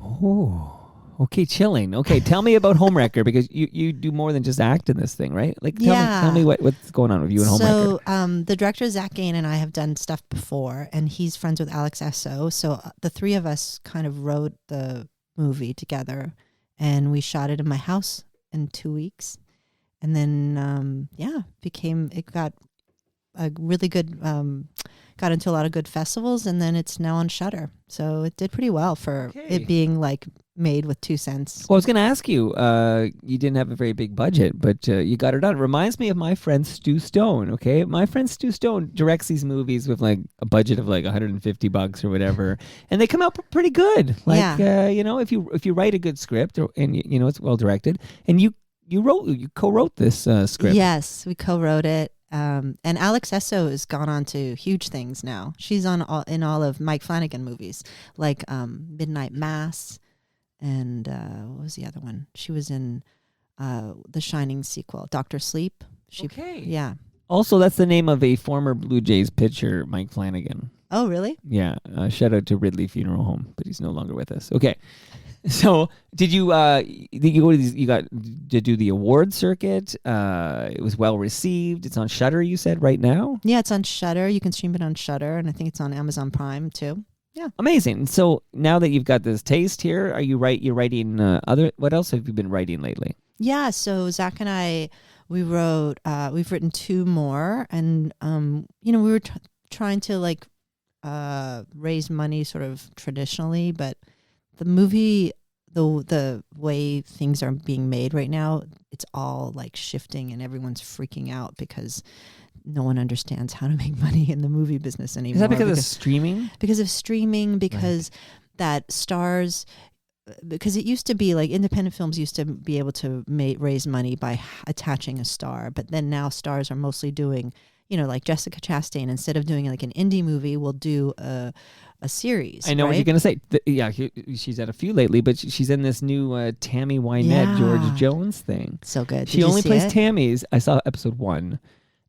Oh, okay, chilling. Okay, tell me about Homewrecker because you do more than just act in this thing, right? Like, tell me what's going on with you and Homewrecker. So the director, Zach Gain, and I have done stuff before, and he's friends with Alex Esso. So the three of us kind of wrote the movie together, and we shot it in my house in 2 weeks. And then, it got a really good, got into a lot of good festivals, and then it's now on Shudder. So it did pretty well for it being like made with 2 cents. Well, I was going to ask you, you didn't have a very big budget, but you got it done. It reminds me of my friend Stu Stone, okay? My friend Stu Stone directs these movies with like a budget of like $150 or whatever, and they come out pretty good. Like, if you write a good script and it's well directed, and you co-wrote this script. Yes, we co-wrote it. And Alex Esso has gone on to huge things now. She's in all of Mike Flanagan movies, like Midnight Mass, and what was the other one? She was in the Shining sequel, Dr. Sleep. Okay. Yeah. Also, that's the name of a former Blue Jays pitcher, Mike Flanagan. Oh, really? Yeah. Shout out to Ridley Funeral Home, but he's no longer with us. Okay. So, did you got to do the award circuit? It was well received. It's on Shudder, you said, right now? Yeah, it's on Shudder. You can stream it on Shudder, and I think it's on Amazon Prime too. Yeah. Amazing. So, now that you've got this taste here, you're writing what else have you been writing lately? Yeah, so Zach and I, we've written 2 more, and we were trying to like raise money sort of traditionally, but the movie, the way things are being made right now, it's all like shifting, and everyone's freaking out because no one understands how to make money in the movie business anymore. Is that because of streaming? Because of streaming, because that stars, because it used to be like independent films used to be able to raise money by attaching a star, but then now stars are mostly doing, like Jessica Chastain, instead of doing like an indie movie, will do a series. I know what you're going to say. She's had a few lately, but she's in this new Tammy Wynette, George Jones thing. So good. She only plays Tammy's. I saw episode 1,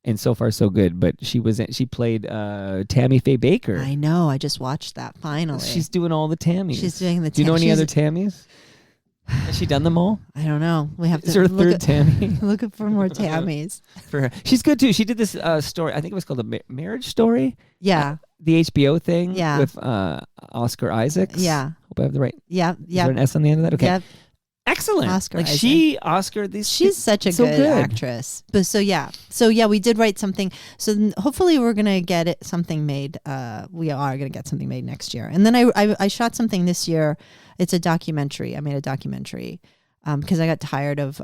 and so far so good. But she played Tammy Faye Baker. I know. I just watched that finally. She's doing all the Tammys. She's doing the. Do you know any other Tammys? Has she done them all? I don't know. We have to. Is there a third Tammy? Looking for more Tammys. For her. She's good too. She did this story. I think it was called The Marriage Story. Yeah. The HBO thing. Yeah. With Oscar Isaacs. Yeah. Hope I have the right. Yeah. Is there an S on the end of that? Okay. Yep. Excellent. Oscar Isaac. She's such a good actress. But so we did write something. So hopefully we're gonna get something made. We are gonna get something made next year. And then I shot something this year. It's a documentary. I made a documentary because I got tired of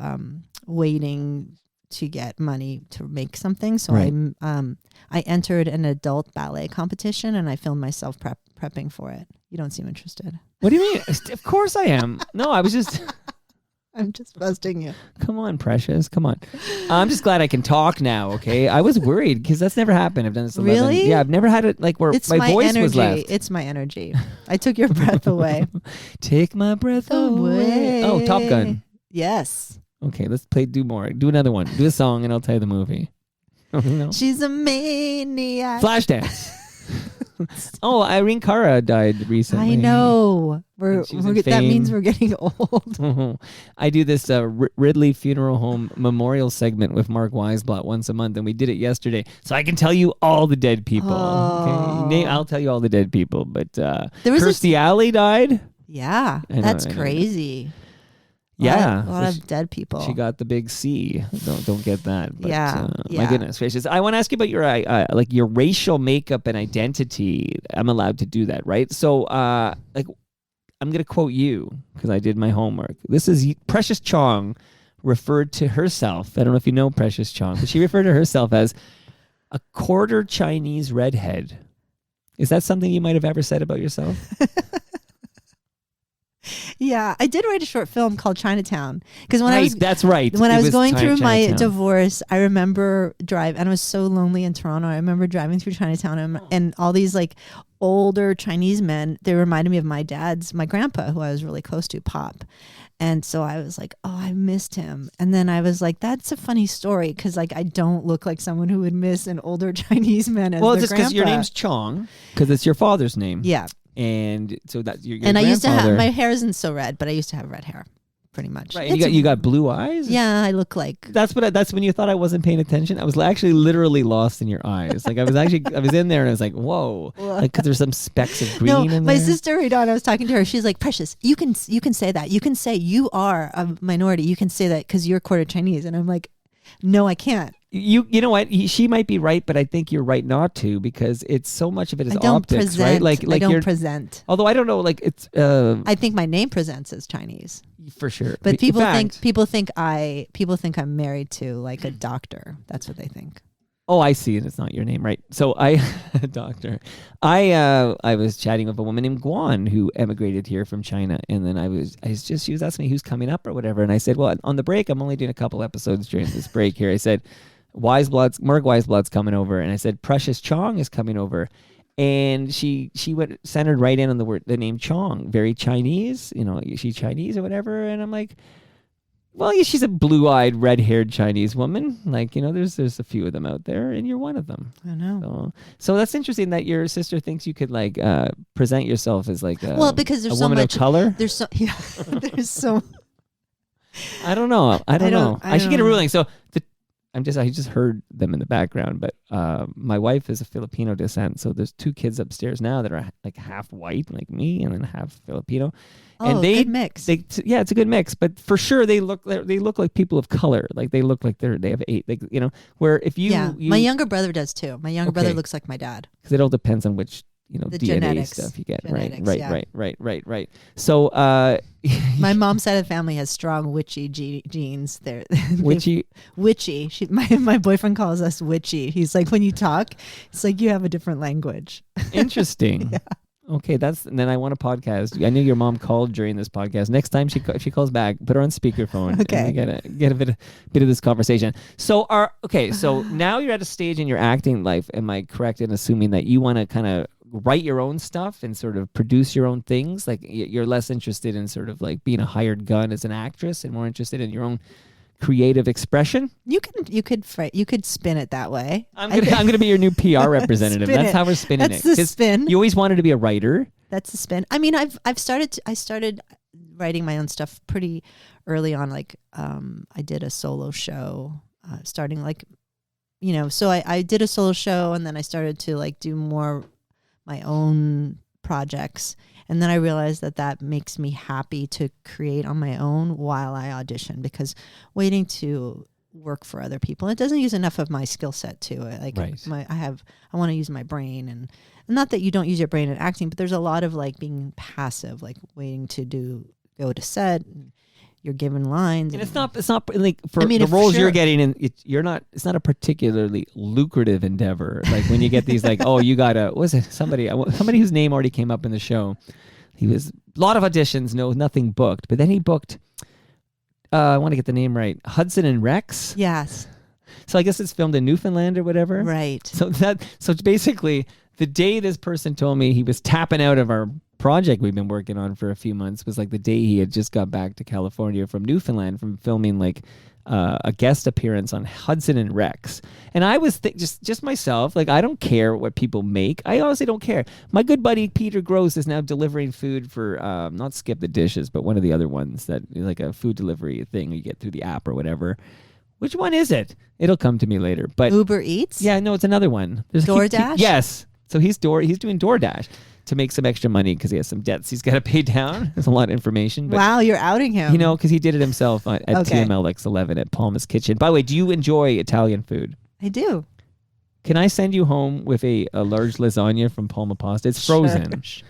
waiting to get money to make something. So I entered an adult ballet competition, and I filmed myself prepping for it. You don't seem interested. What do you mean? Of course I am. No, I was just. I'm just busting you. Come on, Precious. Come on. I'm just glad I can talk now, okay? I was worried because that's never happened. I've done this 11. Really? Yeah, I've never had it like where my voice energy. was left. It's my energy. I took your breath away. Take my breath away. Oh, Top Gun. Yes. Okay, let's do more. Do another one. Do a song and I'll tell you the movie. No. She's a maniac. Flashdance. Oh, Irene Cara died recently. I know. And she was in That means Fame. we're getting old. I do this Ridley Funeral Home memorial segment with Mark Weisblatt once a month, and we did it yesterday. So I can tell you all the dead people. Okay? I'll tell you all the dead people. But was Kirstie Alley died. Yeah, I know, that's I know. crazy. Yeah, a lot of dead people. She got the big C. Don't get that. But, Yeah, My goodness gracious. I want to ask you about your like your racial makeup and identity. I'm allowed to do that, right? So like I'm going to quote you because I did my homework. This is Precious Chong referred to herself. I don't know if you know Precious Chong, but she referred to herself as a quarter Chinese redhead. Is that something you might have ever said about yourself? Yeah, I did write a short film called Chinatown because when that's right. When I was going through my Chinatown. divorce, I remember and I was so lonely in Toronto. I remember driving through Chinatown and all these like older Chinese men. They reminded me of my grandpa, who I was really close to, Pop. And so I was like, oh, I missed him. And then I was like, that's a funny story because like I don't look like someone who would miss an older Chinese man as Well, their it's just because your grandpa. name's Chong because it's your father's name. Yeah. And so that your And I used to have, grandfather- my hair isn't so red, but I used to have red hair pretty much. Right, and you got blue eyes. Yeah, I look like. That's when you thought I wasn't paying attention. I was actually literally lost in your eyes. Like I was in there and I was like, whoa, like because there's some specks of green No, in my there. sister Rae Dawn, I was talking to her. She's like, Precious, you can say that. You can say you are a minority. You can say that because you're quarter Chinese. And I'm like, no, I can't. You know what? She might be right, but I think you're right not to because it's so much of it is I don't optics, present. right? I don't you're- present. Although I don't know, like it's I think my name presents as Chinese, for sure. but In people fact- think I'm married to like a doctor. That's what they think. Oh, I see it. It's not your name, right? So doctor. I was chatting with a woman named Guan who emigrated here from China, and then she was asking me who's coming up or whatever, and I said, well, on the break, I'm only doing a couple episodes during this break here. I said, Mark Weisblatt's coming over, and I said Precious Chong is coming over, and she went centered right in on the name Chong, very Chinese. You know, is she Chinese or whatever? And I'm like, well, yeah, she's a blue-eyed, red-haired Chinese woman. Like, you know, there's a few of them out there, and you're one of them. I know. So that's interesting that your sister thinks you could like present yourself as like a Because there's a so woman much of color. There's so there's so. I don't know. I don't know. I should get a know. ruling. So I just heard them in the background, but my wife is a Filipino descent, so there's 2 kids upstairs now that are like half white, like me, and then half Filipino. Oh, And they good mix. yeah, it's a good mix, but for sure they look like people of color. Like they look like they have 8, like, you know. Where if you my younger brother does too. My younger brother looks like my dad. because it all depends on which The DNA genetics. stuff you get. Genetics, Right. yeah. Right. So My mom's side of the family has strong witchy genes. They're witchy. witchy. My boyfriend calls us witchy. He's like, when you talk, it's like you have a different language. Interesting. Yeah. Okay, and then I want a podcast. I knew your mom called during this podcast. Next time if she calls back, put her on speakerphone. Okay. And we get a bit of this conversation. So so now you're at a stage in your acting life. Am I correct in assuming that you want to kind of write your own stuff and sort of produce your own things? Like you're less interested in sort of like being a hired gun as an actress and more interested in your own creative expression? You could spin it that way. I'm gonna be your new PR representative. Spin That's it. how we're spinning That's it. the 'Cause spin. You always wanted to be a writer. That's the spin. I mean, I started writing my own stuff pretty early on. Like, I did a solo show, starting like, you know, so I did a solo show and then I started to like do more my own projects. And then I realized that makes me happy to create on my own while I audition, because waiting to work for other people, it doesn't use enough of my skill set to it. Like Right. I want to use my brain, and not that you don't use your brain in acting, but there's a lot of like being passive, like waiting to go to set. And you're given lines. And it's not like for I mean, the if roles sure- you're getting in, it's not a particularly lucrative endeavor. Like when you get these like, oh, you got somebody whose name already came up in the show. He was a lot of auditions, nothing booked, but then he booked, I want to get the name right, Hudson and Rex. Yes. So I guess it's filmed in Newfoundland or whatever. Right. So it's basically the day this person told me he was tapping out of our project we've been working on for a few months was like the day he had just got back to California from Newfoundland from filming like a guest appearance on Hudson and Rex. And I was just myself, like I don't care what people make. I honestly don't care. My good buddy Peter Gross is now delivering food for not Skip the Dishes, but one of the other ones that like a food delivery thing you get through the app or whatever. Which one is it? It'll come to me later. But Uber Eats? yeah, no, it's another one. DoorDash? Yes. So he's doing DoorDash to make some extra money because he has some debts he's got to pay down. There's a lot of information. But, Wow, you're outing him. you know, because he did it himself at Okay. TMLX11 at Palma's Kitchen. By the way, do you enjoy Italian food? I do. Can I send you home with a large lasagna from Palma Pasta? It's frozen. Sure.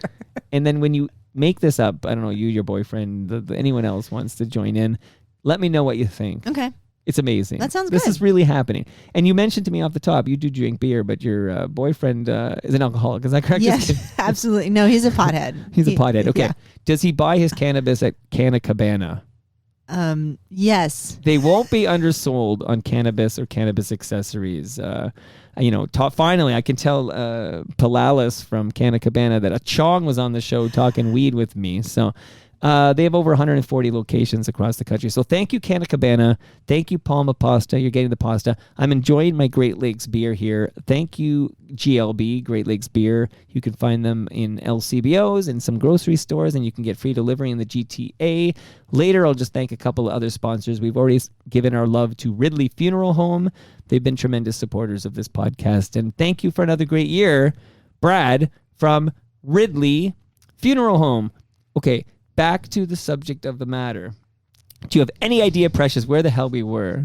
And then when you make this up, I don't know, you, your boyfriend, anyone else wants to join in, let me know what you think. Okay. It's amazing. That sounds This good. is really happening. And you mentioned to me off the top, you do drink beer, but your boyfriend is an alcoholic. Is that correct? Just kidding. Yes, absolutely. No, he's a pothead. He's a pothead. Okay. Yeah. Does he buy his cannabis at Canna Cabana? Yes. They won't be undersold on cannabis or cannabis accessories. Finally, I can tell Palalis from Canna Cabana that a Chong was on the show talking weed with me. So they have over 140 locations across the country. So thank you, Canna Cabana. Thank you, Palma Pasta. You're getting the pasta. I'm enjoying my Great Lakes beer here. Thank you, GLB, Great Lakes Beer. You can find them in LCBOs and some grocery stores, and you can get free delivery in the GTA. Later, I'll just thank a couple of other sponsors. We've already given our love to Ridley Funeral Home. They've been tremendous supporters of this podcast. And thank you for another great year, Brad from Ridley Funeral Home. Okay. Back to the subject of the matter. Do you have any idea, Precious, where the hell we were?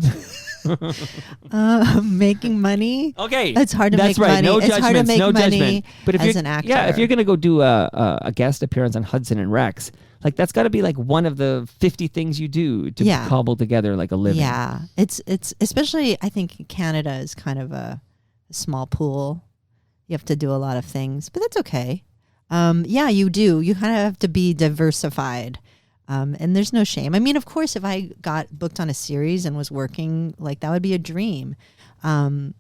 Making money. Okay. It's hard to That's make right. money. No It's hard to judgments. make No money judgment. But if as you're an actor. Yeah, if you're going to go do a guest appearance on Hudson and Rex, like that's got to be like one of the 50 things you do to Yeah. cobble together like a living. Yeah. It's especially, I think Canada is kind of a small pool. You have to do a lot of things, but that's okay. Yeah, you do. You kind of have to be diversified. And there's no shame. I mean, of course, if I got booked on a series and was working, like that would be a dream. And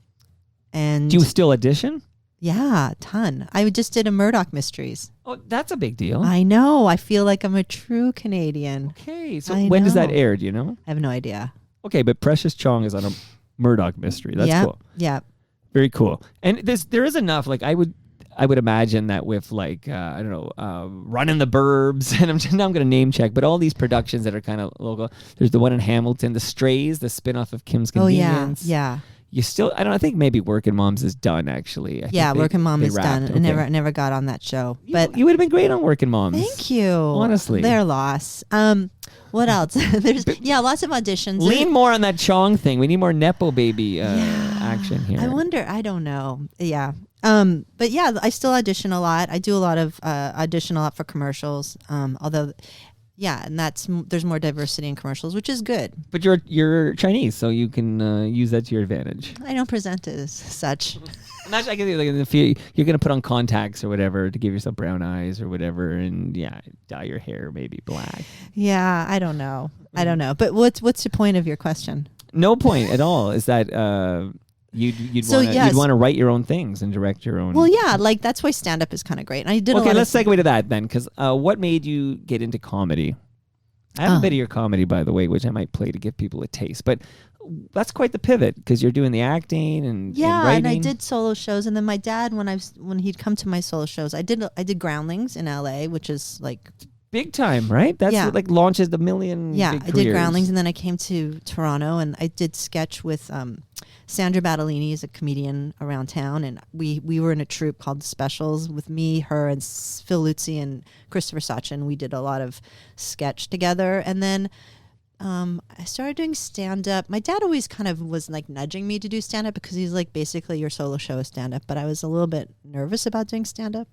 Do you still audition? yeah, a ton. I just did a Murdoch Mysteries. Oh, that's a big deal. I know. I feel like I'm a true Canadian. Okay, so I when does that know. air? Do you know? I have no idea. Okay, but Precious Chong is on a Murdoch mystery. That's yeah, cool. yeah. Very cool. And there is enough. Like I would imagine that with like Running the Burbs, and now I'm going to name check, but all these productions that are kind of local. There's the one in Hamilton, The Strays, the spinoff of Kim's Oh yeah, Convenience. yeah, You still, I think maybe Working Moms is done actually. I think yeah. Working Mom they is wrapped. done. Okay. I never got on that show, but you would have been great on Working Moms. thank you. Honestly. their loss. What else? There's lots of auditions. Lean more on that Chong thing. We need more Nepo Baby action here. I wonder. I don't know. Yeah. But yeah, I still audition a lot. I do a lot of audition a lot for commercials. Although, yeah, and there's more diversity in commercials, which is good. But you're Chinese, so you can use that to your advantage. I don't present it as such. Imagine, I guess, like, if you're going to put on contacts or whatever to give yourself brown eyes or whatever, and dye your hair maybe black. Yeah, I don't know. But what's the point of your question? No point at all. Is that you'd want to write your own things and direct your own. Well, yeah, like that's why stand up is kind of great. And I did. Okay, let's segue to that then, because what made you get into comedy? I have a bit of your comedy, by the way, which I might play to give people a taste. But that's quite the pivot, because you're doing the acting and and I writing. did solo shows, and then my dad, when he'd come to my solo shows, I did Groundlings in LA, which is like big time, right? That's what like launches the million. Yeah, big I did careers. Groundlings, and then I came to Toronto, and I did sketch with Sandra Battellini, is a comedian around town, and we were in a troupe called The Specials with me, her, and Phil Luzzi and Christopher Sachin. We did a lot of sketch together, and then I started doing stand-up. My dad always kind of was like nudging me to do stand-up because he's like, basically your solo show is stand-up, but I was a little bit nervous about doing stand-up.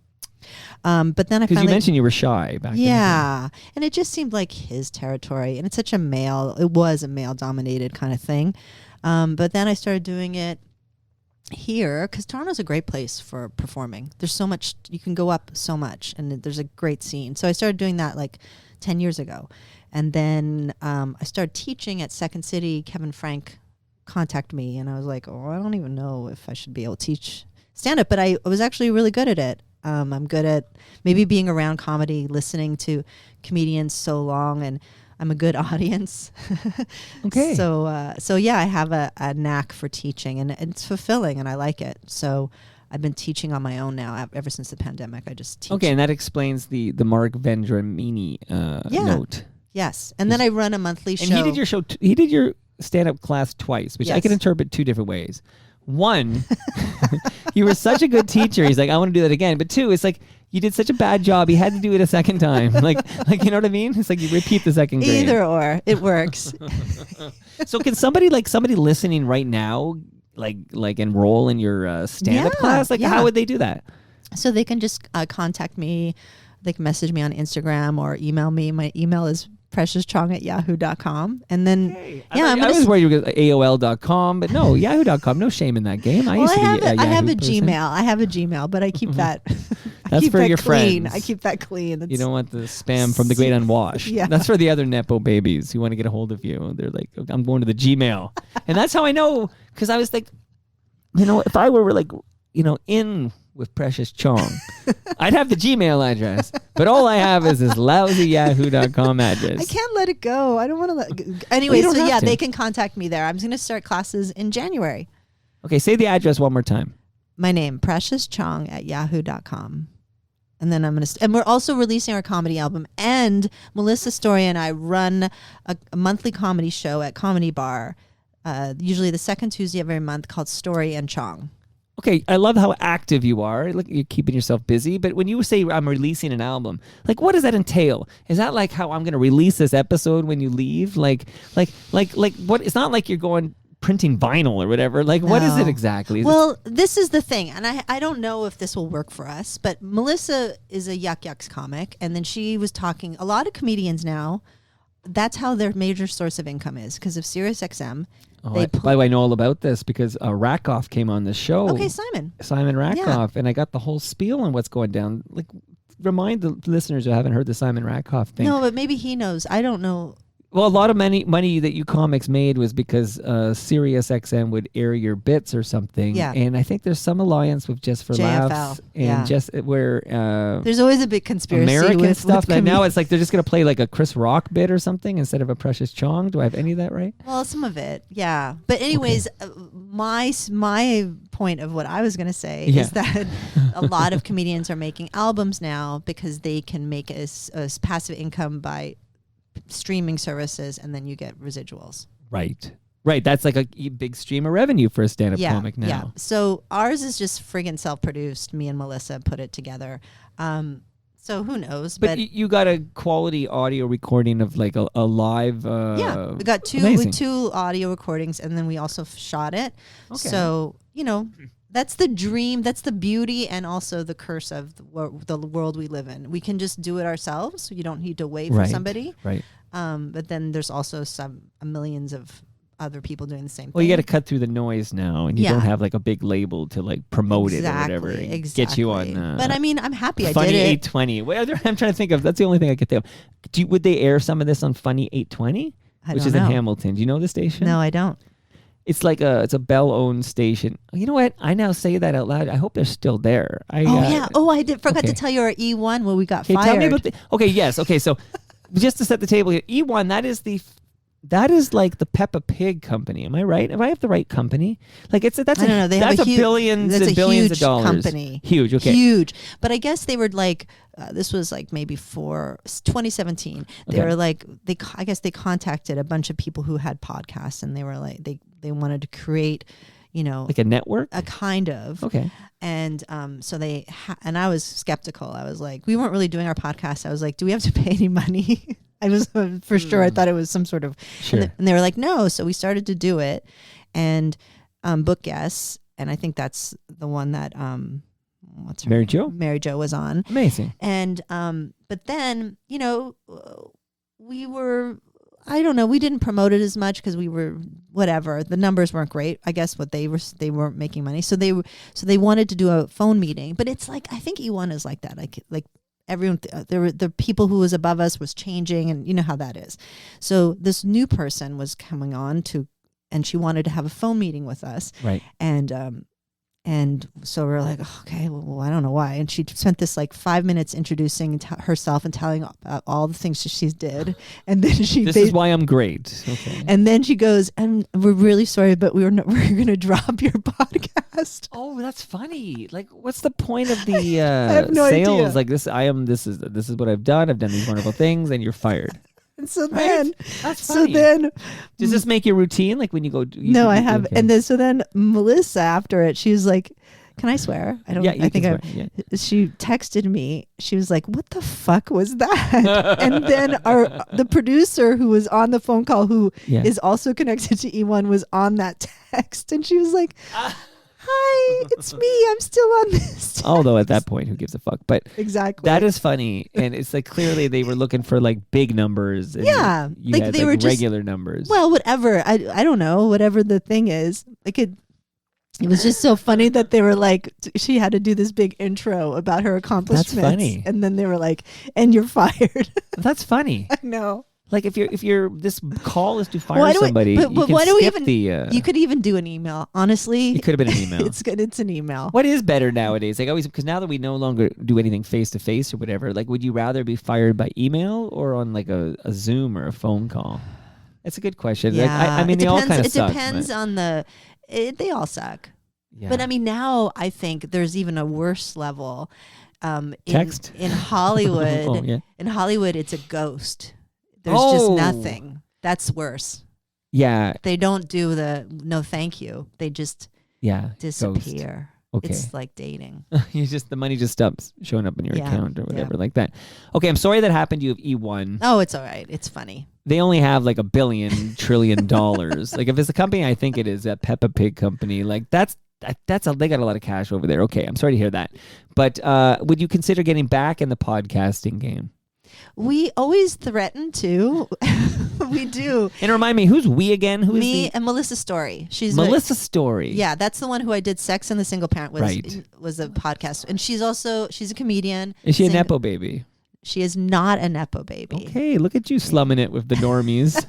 But then I Because finally... you mentioned you were shy back then. Yeah, and it just seemed like his territory, and it's such a it was a male-dominated kind of thing. But then I started doing it here because Toronto's a great place for performing. There's so much, you can go up so much, and there's a great scene. So I started doing that like 10 years ago. And then I started teaching at Second City. Kevin Frank contacted me, and I was like, I don't even know if I should be able to teach stand-up, but I was actually really good at it. I'm good at maybe being around comedy, listening to comedians so long, and I'm a good audience. Okay. So yeah, I have a knack for teaching, and it's fulfilling, and I like it. So I've been teaching on my own now ever since the pandemic. I just teach. Okay, and that explains the Mark Vendramini note. Yes, and then I run a monthly show. And he did your show. He did your stand-up class twice, which I Yes. can interpret two different ways. One, you were such a good teacher. He's like, I want to do that again. But two, it's like you did such a bad job. He had to do it a second time. Like you know what I mean? It's like you repeat the second grade. Either or, it works. So can somebody listening right now, like enroll in your stand-up Yeah, class? Like yeah. how would they do that? So they can just contact me. They can message me on Instagram or email me. My email is preciouschong@yahoo.com. And then, I was worried you were going to AOL.com, but no, yahoo.com. No shame in that game. I used to be a I have Yahoo a person. Gmail. I have a Gmail, but I keep that. That's keep for that your clean. friends. I keep that clean. You don't want the spam from the great unwashed. Yeah. That's for the other Nepo babies who want to get a hold of you. They're like, I'm going to the Gmail. And that's how I know, because I was like, if I were like, in with Precious Chong, I'd have the Gmail address. But all I have is this lousy yahoo.com address. I can't let it go. I don't want to let Anyway, don't so have yeah, to. they can contact me there. I'm going to start classes in January. Okay, say the address one more time. My name, preciouschong@yahoo.com. And then and we're also releasing our comedy album. And Melissa Story and I run a monthly comedy show at Comedy Bar, usually the second Tuesday of every month, called Story and Chong. Okay, I love how active you are. Like you're keeping yourself busy. But when you say I'm releasing an album, like what does that entail? Is that like how I'm going to release this episode when you leave? Like what? It's not like you're going printing vinyl or whatever. Like what is it No. exactly? Well, this is the thing, and I don't know if this will work for us, but Melissa is a Yuck Yucks comic, and then she was talking. A lot of comedians now, that's how their major source of income is because of SiriusXM. By the way, I know all about this because Rakoff came on the show. Okay, Simon Rakoff, and I got the whole spiel on what's going down. Like, remind the listeners who haven't heard the Simon Rakoff thing. No, but maybe he knows. I don't know. Well, a lot of money that you comics made was because SiriusXM would air your bits or something. Yeah. And I think there's some alliance with Just for JFL, Laughs and yeah. just where There's always a big conspiracy American with stuff. with That now it's like they're just going to play like a Chris Rock bit or something instead of a Precious Chong. Do I have any of that right? Well, some of it, yeah. But anyways, my point of what I was going to say Yeah. is that a lot of comedians are making albums now because they can make a passive income by streaming services, and then you get residuals. Right. That's like a big stream of revenue for a stand-up comic now. Yeah. So ours is just friggin' self-produced. Me and Melissa put it together. So who knows? But you got a quality audio recording of like a live. Yeah, we got amazing. two audio recordings, and then we also shot it. Okay. So that's the dream, that's the beauty, and also the curse of the world we live in. We can just do it ourselves. You don't need to wait for somebody. Right. But then there's also millions of other people doing the same Well, thing. you got to cut through the noise now, and you don't have like a a big label to like promote it or whatever. and Get you on. But I mean, I'm happy I Funny did it. 820. I'm trying to think of. That's the only thing I could think of. Would they air some of this on Funny 820, which is in Hamilton? Do you know the station? No, I don't. It's like it's a Bell-owned station. You know what? I now say that out loud. I hope they're still there. I forgot to tell you our E1 where we got Okay, fired. tell me about yes. Okay, so just to set the table here, E1, that is like the Peppa Pig company. Am I right? If I have the right company, like that's I don't know. They have billions that's and a billions huge of dollars. company. Huge. Okay. Huge. But I guess they were like, this was like maybe for 2017. They Okay. were like, I guess they contacted a bunch of people who had podcasts, and they were like, they wanted to create, Like a network. a kind of. Okay. And so they and I was skeptical. I was like, we weren't really doing our podcast. I was like, do we have to pay any money? I was for sure. I thought it was some sort of. Sure. And they were like, no. So we started to do it, and book guests. And I think that's the one that what's her Mary name? Jo? Mary Jo was on. Amazing. And but then we were. I don't know. We didn't promote it as much because we were whatever. The numbers weren't great. I guess they weren't making money. So they wanted to do a phone meeting. But it's like I think E1 is like that. Like everyone, the people who was above us was changing, and you know how that is. So this new person was coming on and she wanted to have a phone meeting with us. Right. And And so we're like, okay, well, I don't know why. And she spent this like 5 minutes introducing herself and telling about all the things she did. And then This is why I'm great. Okay. And then she goes, and we're really sorry, but we're going to drop your podcast. Oh, that's funny. Like, what's the point of the have no sales? idea. Like this is what I've done. I've done these wonderful things, and you're fired. And so Right? then, That's so funny. then, Does this make your routine? Like when you go? no, I have. And then, so then Melissa after it, she was like, can I swear? I don't, Yeah, you I think can swear, she texted me. She was like, what the fuck was that? And then the producer who was on the phone call, who is also connected to E1, was on that text. And she was like, hi, it's me. I'm still on this. Although at that point, who gives a fuck? But Exactly. that is funny, and it's like clearly they were looking for like big numbers. And Yeah, you like had, they were just regular numbers. Well, whatever. I don't know. Whatever the thing is, like it was just so funny that they were like, she had to do this big intro about her accomplishments. That's funny. And then they were like, and you're fired. That's funny. I know. Like if you're this call is to fire Why do we- somebody, but you can why do we skip even- the. You could even do an email. Honestly, It could have been an email. It's good. It's an email. What is better nowadays? Like always, because now that we no longer do anything face to face or whatever, like would you rather be fired by email or on like a Zoom or a phone call? That's a good question. Yeah. Like, I mean, it they all depends. kind of It suck. depends on the. They all suck. Yeah. But I mean, now I think there's even a worse level. Text? In Hollywood. Oh, yeah. In Hollywood, it's a ghost. There's Oh. just nothing. That's worse. Yeah, They don't do the no thank you. They just yeah. disappear. Okay. It's like dating. The money just stops showing up in your Yeah, account or whatever yeah. like that. Okay, I'm sorry that happened. You have E1. Oh, it's all right. It's funny. They only have like $1 billion trillion. Like if it's a company, I think it is that Peppa Pig company. Like they got a lot of cash over there. Okay, I'm sorry to hear that. But would you consider getting back in the podcasting game? We always threaten to. We do. And remind me, who's we again? Who is Me and Melissa Story. She's Melissa Story? Yeah, that's the one who I did Sex and the Single Parent Right. was a podcast. And she's a comedian. Is she a Sing- Nepo Baby? She is not a Nepo Baby. Okay, look at you slumming it with the normies.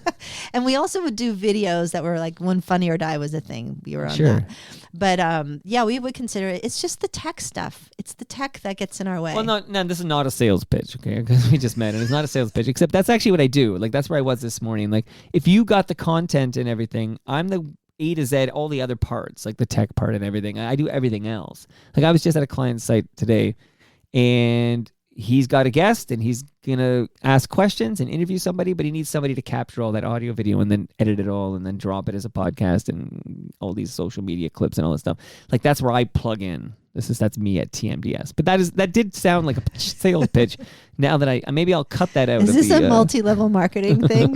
And we also would do videos that were like when Funny or Die was a thing. We were on Sure. that. But yeah, we would consider it. It's just the tech stuff. It's the tech that gets in our way. Well, no, this is not a sales pitch, okay? Because we just met, and it's not a sales pitch. Except that's actually what I do. Like that's where I was this morning. Like if you got the content and everything, I'm the A to Z, all the other parts, like the tech part and everything. I do everything else. Like I was just at a client site today, and he's got a guest, and he's gonna ask questions and interview somebody, but he needs somebody to capture all that audio, video, and then edit it all, and then drop it as a podcast and all these social media clips and all that stuff. Like that's where I plug in. That's me at TMDS. But that did sound like a sales pitch. Now that maybe I'll cut that out. Is of this the, a multi-level marketing thing?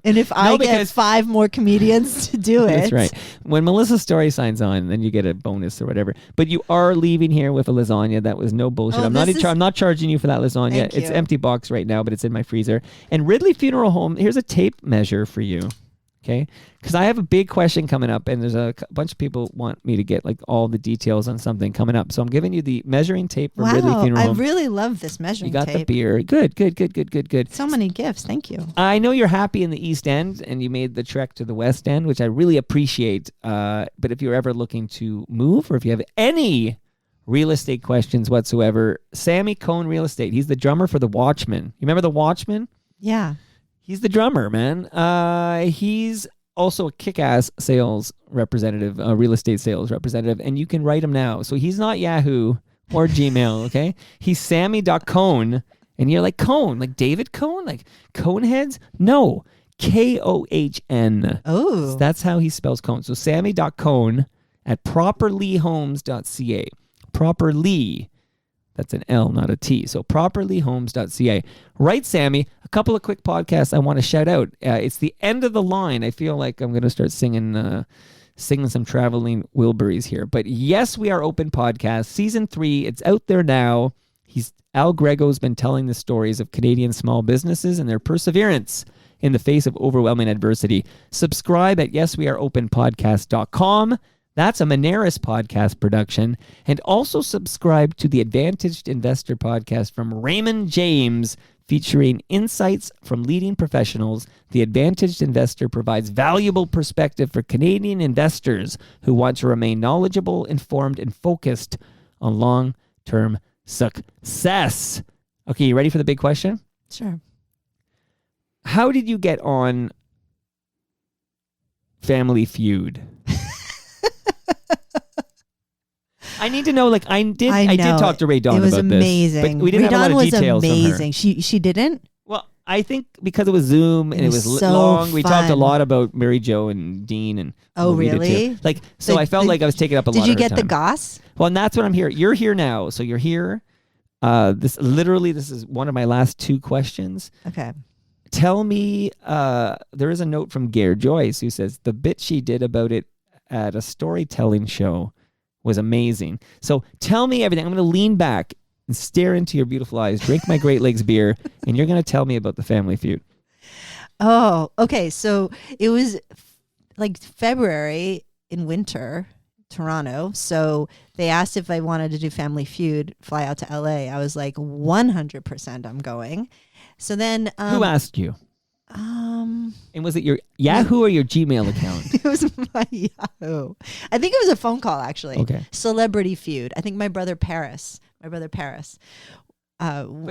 And if I get because- 5 more comedians to do it. That's right. When Melissa Story signs on, then you get a bonus or whatever. But you are leaving here with a lasagna. That was no bullshit. Oh, I'm not charging you for that lasagna. Thank It's you. empty box right now, but it's in my freezer. And Ridley Funeral Home, here's a tape measure for you. Okay, because I have a big question coming up, and there's a bunch of people want me to get like all the details on something coming up. So I'm giving you the measuring tape for Ridley Wow, Funeral I Home. really love this measuring You got tape. the beer. Good. So many gifts. Thank you. I know you're happy in the East End, and you made the trek to the West End, which I really appreciate. But if you're ever looking to move, or if you have any real estate questions whatsoever, Sammy Cohn Real Estate. He's the drummer for The Watchmen. You remember The Watchmen? Yeah. He's the drummer, man. He's also a kick-ass sales representative, real estate sales representative, and you can write him now. So he's not Yahoo or Gmail, okay? He's Sammy.Cohn, and you're like, Cohn, like David Cohn? Like Coneheads? No, Kohn. Oh. So that's how he spells Cohn. So Sammy.Cohn at properlyhomes.ca. Properly. That's an L, not a T. So properlyhomes.ca. Right, Sammy. A couple of quick podcasts I want to shout out. It's the end of the line. I feel like I'm going to start singing some Traveling Wilburys here. But Yes, We Are Open podcast, season 3. It's out there now. Al Grego's been telling the stories of Canadian small businesses and their perseverance in the face of overwhelming adversity. Subscribe at yesweareopenpodcast.com. That's a Moneris podcast production. And also subscribe to the Advantaged Investor podcast from Raymond James, featuring insights from leading professionals. The Advantaged Investor provides valuable perspective for Canadian investors who want to remain knowledgeable, informed, and focused on long-term success. Okay, you ready for the big question? Sure. How did you get on Family Feud? I need to know. Like, I did talk to Rae Dawn about this. It was amazing. But we didn't Rae have a Dawn lot of was details amazing. from her. She didn't. Well, I think because it was Zoom and it was so long, we talked a fun. lot about Mary Jo and Dean and. Oh, Rita really? too. Like, so I felt like I was taking up a lot of Did you her get the time. goss? Well, and that's what I'm here. You're here now, so you're here. This is one of my last two questions. Okay. Tell me, there is a note from Gare Joyce who says the bit she did about it at a storytelling show was amazing. So tell me everything. I'm going to lean back and stare into your beautiful eyes, drink my Great Lakes beer, and you're going to tell me about the Family Feud. Oh, okay. So it was like February in winter, Toronto. So they asked if I wanted to do Family Feud, fly out to LA. I was like 100% I'm going. So then Who asked you? And was it your Yahoo or your Gmail account? it was my Yahoo. I think it was a phone call actually. Okay. Celebrity Feud. I think my brother Paris. But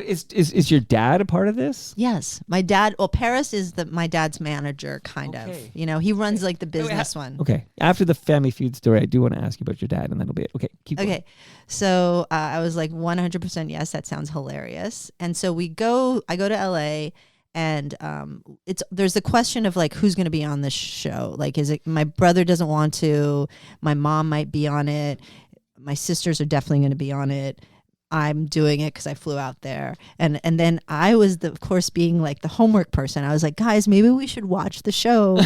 is your dad a part of this? Yes, my dad. Well, Paris is my dad's manager, kind of. Okay. You know, he runs like the business one. Okay. After the Family Feud story, I do want to ask you about your dad, and that'll be it. Okay, keep going. Okay, so I was like 100% yes. That sounds hilarious. And so I go to LA, and there's the question of like who's going to be on this show. Like, is it my brother doesn't want to? My mom might be on it. My sisters are definitely going to be on it. I'm doing it because I flew out there. And then I was, of course, being like the homework person. I was like, guys, maybe we should watch the show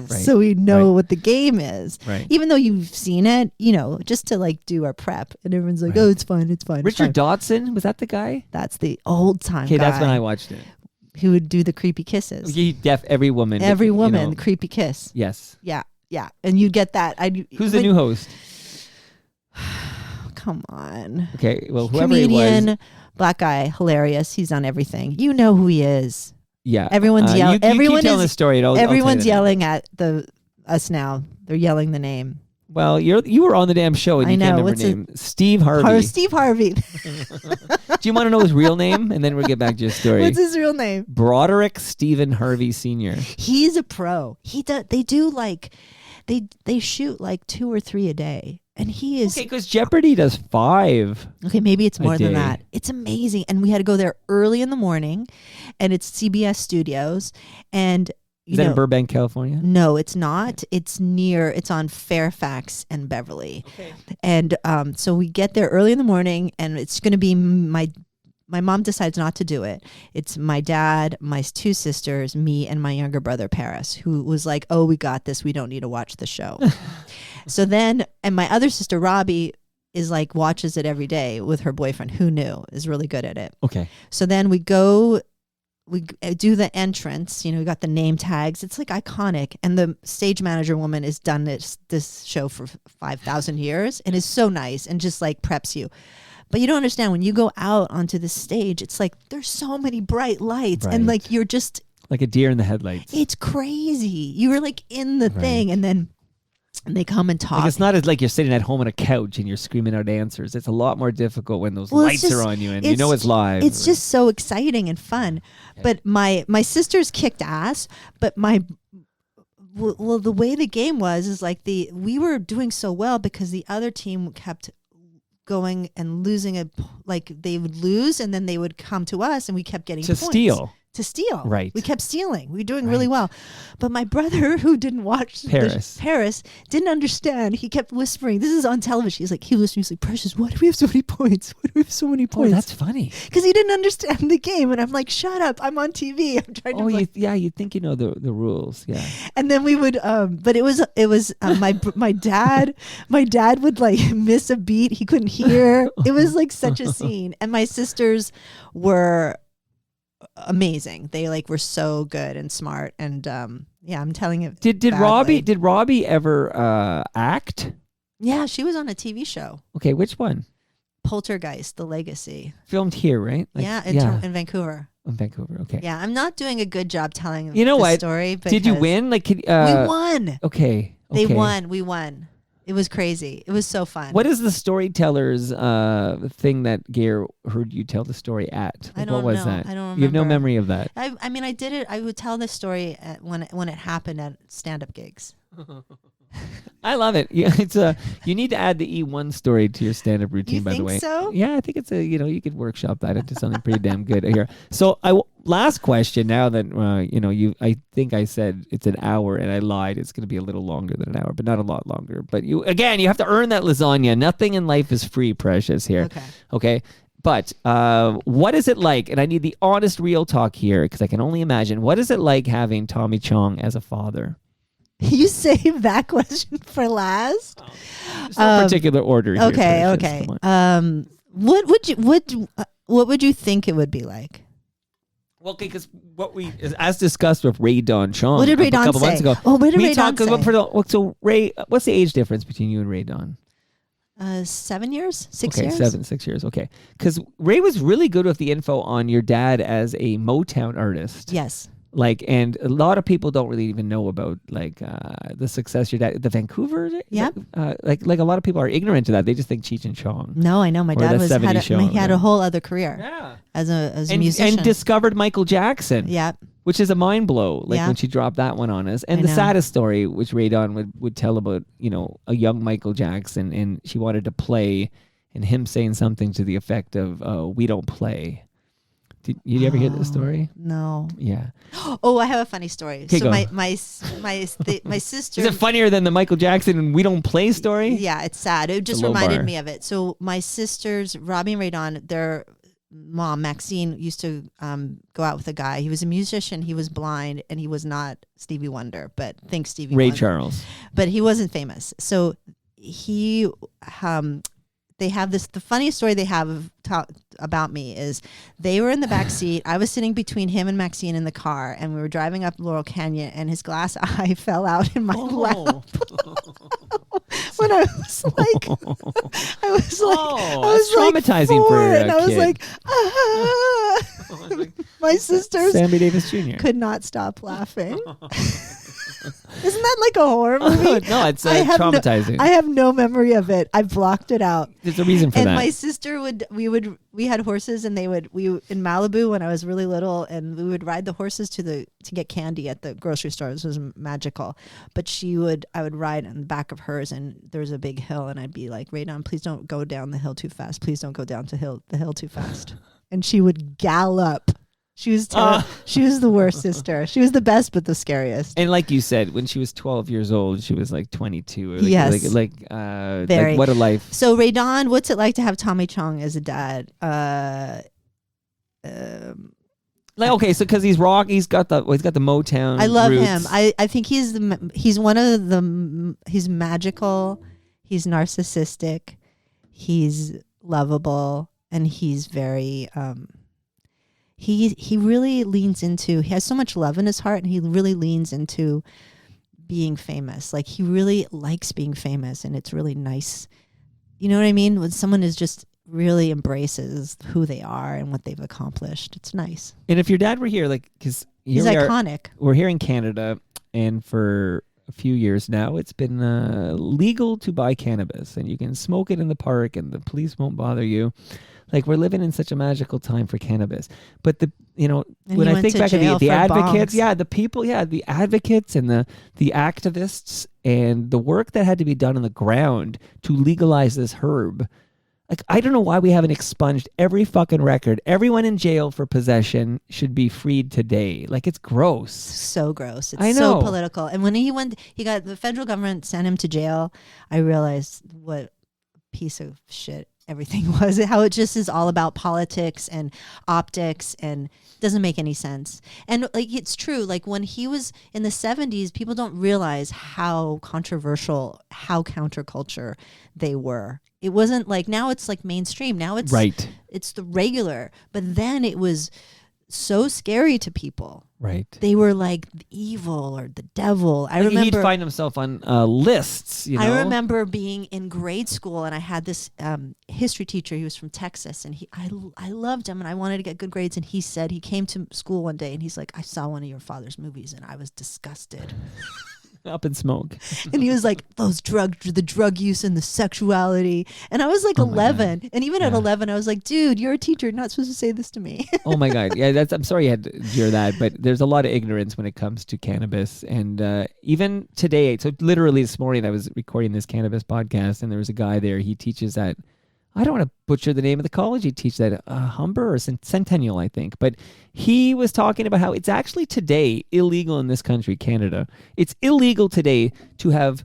so we know what the game is. Right. Even though you've seen it, you know, just to like do our prep. And everyone's like, oh, it's fine. It's fine. Richard it's fine. Dawson, was that the guy? That's the old time Okay, guy that's when I watched it. who would do the creepy kisses. Every woman. Every woman, you know. the creepy kiss. Yes. Yeah. And you'd get that. Who's the new host? Come on. Okay, well, whoever Comedian, he was. black guy, hilarious. He's on everything. You know who he is. Yeah. Everyone's yelling. You keep telling the story. Everyone's yelling at us now. They're yelling the name. Well, you were on the damn show and I you know. can't remember What's his name. Steve Harvey. Steve Harvey. Do you want to know his real name? And then we'll get back to your story. What's his real name? Broderick Stephen Harvey Sr. He's a pro. They do like they shoot like 2 or 3 a day. And he is... Okay, because Jeopardy does 5. Okay, maybe it's more than day. that. It's amazing. And we had to go there early in the morning. And it's CBS Studios. And, Is that in Burbank, California? No, it's not. It's on Fairfax and Beverly. Okay. And so we get there early in the morning. And it's going to be my mom decides not to do it. It's my dad, my 2 sisters, me, and my younger brother, Paris, who was like, oh, we got this. We don't need to watch the show. So then, and my other sister, Robbie, is like, watches it every day with her boyfriend, who knew, is really good at it. Okay. So then we do the entrance, we got the name tags. It's like iconic. And the stage manager woman has done this show for 5,000 years and is so nice and just like preps you. But you don't understand, when you go out onto the stage, it's like there's so many bright lights and like you're just like a deer in the headlights. It's crazy. You were like in the thing, and then they come and talk. Like, it's not as like you're sitting at home on a couch and you're screaming out answers. It's a lot more difficult when those lights are on you and you know it's live. It's just so exciting and fun. Okay. But my sisters kicked ass. But the way the game is like we were doing so well because the other team kept going and losing like they would lose and then they would come to us and we kept getting points. To steal. Right. We kept stealing. We were doing really well. But my brother, who didn't watch Paris, didn't understand. He kept whispering. This is on television. He was like, Precious, why do we have so many points? Why do we have so many points? Oh, that's funny. Because he didn't understand the game. And I'm like, shut up. I'm on TV. I'm trying to you think you know the rules. Yeah. And then we would, but it was my dad would like miss a beat. He couldn't hear. It was like such a scene. And my sisters were amazing. They were so good and smart. And I'm telling you. Did Robbie ever act? Yeah, she was on a TV show, Okay, which one? Poltergeist: The Legacy. Filmed here, right? Like, Yeah, in Vancouver. in Vancouver. Okay. Yeah, I'm not doing a good job telling You know the what? story. Did you because win? Like, we won. Okay. They okay. won. We won. It was crazy. It was so fun. What is the storyteller's thing that Gayer heard you tell the story at? I Like, don't what was know. that? I don't You have no remember. memory of that. I mean, I did it. I would tell the story when it happened at stand-up gigs. I love it. Yeah, it's you need to add the E1 story to your stand-up routine. You by the think way, so? Yeah, I think it's you could workshop that into something pretty damn good here. So last question. Now that I think I said it's an hour and I lied. It's going to be a little longer than an hour, but not a lot longer. But you have to earn that lasagna. Nothing in life is free, Precious. Here, okay. But what is it like? And I need the honest, real talk here because I can only imagine. What is it like having Tommy Chong as a father? You saved that question for last. There's no particular order here. Okay, Precious. okay. Come on. What would you think it would be like? Well, okay, because as discussed with Rae Dawn Chong What did Rae a Dawn couple say? months ago. Oh, what did we Rae Dawn talked say? So Rae, what's the age difference between you and Rae Dawn? 7 years? 6 Okay, years? 6 years. Okay, because Rae was really good with the info on your dad as a Motown artist. Yes. Like, and a lot of people don't really even know about like the success your dad, the Vancouver. Yep. Like a lot of people are ignorant to that. They just think Cheech and Chong. No, I know. My Or dad the 70s show, had yeah. a whole other career Yeah. as a musician. And discovered Michael Jackson. Yeah. Which is a mind blow, like Yeah. when she dropped that one on us. And I the know. saddest story, which Rae Dawn would tell about, a young Michael Jackson, and she wanted to play, and him saying something to the effect of, "We don't play." Did you ever hear this story? No. Yeah. Oh, I have a funny story. Okay, So go. my sister. Is it funnier than the Michael Jackson and "We don't play" story? Yeah, it's sad. It just low reminded bar. me of it. So my sisters, Robbie and Rae Dawn, their mom, Maxine, used to go out with a guy. He was a musician. He was blind, and he was not Stevie Wonder, but think Stevie Ray Wonder. Charles. But he wasn't famous. So he, they have this. The funniest story they have about me is they were in the back seat. I was sitting between him and Maxine in the car, and we were driving up Laurel Canyon, and his glass eye fell out in my lap. When I was like, that's traumatizing for a and I was kid. like, my sisters Sammy Davis Jr. could not stop laughing. Isn't that like a horror movie? No, it's I have traumatizing. I have no memory of it. I blocked it out. There's a reason for And that. my sister we had horses, and we in Malibu when I was really little, and we would ride the horses to get candy at the grocery store. This was magical. But I would ride on the back of hers, and there was a big hill, and I'd be like, Rae Dawn, please don't go down the hill too fast. Please don't go down the hill too fast. And she would gallop. She was she was the worst sister. She was the best, but the scariest. And like you said, when she was 12 years old, she was like 22. Like, Yes. Like Very. what a life. So Rae Dawn, what's it like to have Tommy Chong as a dad? Like, okay, so because he's got the Motown. I love roots. him. I think he's one of the he's magical. He's narcissistic. He's lovable, and he's very he really leans into. He has so much love in his heart, and he really leans into being famous. Like, he really likes being famous, and it's really nice. You know what I mean? When someone is just really embraces who they are and what they've accomplished, it's nice. And if your dad were here, like, because He's iconic. We're here in Canada, and for a few years now, it's been legal to buy cannabis, and you can smoke it in the park, and the police won't bother you. Like, we're living in such a magical time for cannabis. But And when he I went think to back at jail the for advocates, bongs. the people, the advocates and the activists and the work that had to be done on the ground to legalize this herb. Like, I don't know why we haven't expunged every fucking record. Everyone in jail for possession should be freed today. Like, it's gross. So gross. It's I so know. political. And when he got the federal government sent him to jail, I realized what piece of shit everything was. How it just is all about politics and optics and doesn't make any sense. And like, it's true. Like, when he was in the 70s, people don't realize how controversial, how counterculture they were. It wasn't like, now it's like mainstream. Now it's Right. It's the regular. But then it was so scary to people. Right. They were like evil or the devil. I Like, remember he'd find himself on lists, you know? I remember being in grade school, and I had this history teacher. He was from Texas, and I loved him, and I wanted to get good grades. And he said he came to school one day, and he's like, "I saw one of your father's movies, and I was disgusted." Up in smoke. And he was like, the drug use and the sexuality. And I was like Oh my 11. And even at Yeah. 11, I was like, dude, you're a teacher. You're not supposed to say this to me. Oh my God. Yeah, I'm sorry you had to hear that, but there's a lot of ignorance when it comes to cannabis. And even today, so literally this morning, I was recording this cannabis podcast, and there was a guy there. He teaches at, I don't want to butcher the name of the college. He teaches at Humber or Centennial, I think. But he was talking about how it's actually today illegal in this country, Canada. It's illegal today to have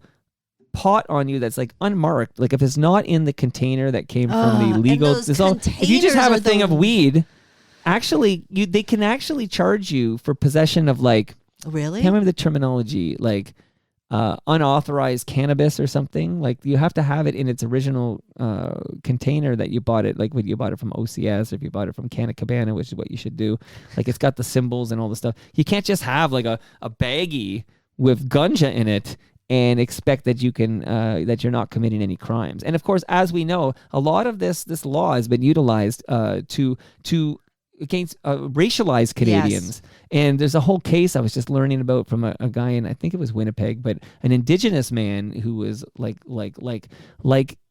pot on you that's like unmarked. Like if it's not in the container that came from the legal. those If you just have a containers are thing the- of weed, actually, they can actually charge you for possession of like, Really? I can't remember the terminology, like unauthorized cannabis or something. Like you have to have it in its original container that you bought it, like when you bought it from OCS or if you bought it from Canna Cabana, which is what you should do. Like it's got the symbols and all the stuff. You can't just have like a baggie with ganja in it and expect that you can that you're not committing any crimes. And of course, as we know, a lot of this law has been utilized to against racialized Canadians. And there's a whole case I was just learning about from a guy in, I think it was Winnipeg, but an Indigenous man who was like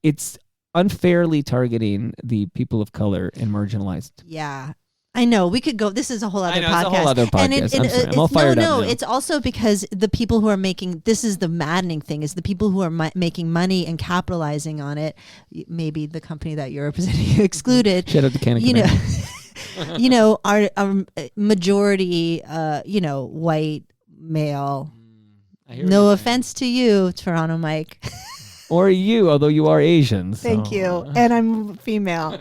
it's unfairly targeting the people of color and marginalized. Yeah. I know. We could go. This is a whole other I know, podcast. it's a whole other And podcast. I'm sorry. I'm all fired up no, now. it's also because the people who are making, this is the maddening thing, is the people who are making money and capitalizing on it, maybe the company that you're representing excluded, Shout out to Canada. you know, are majority, white male. I hear what No you're saying. offense to you, Toronto Mike. Or you, although you are Asian. So. Thank you. And I'm female.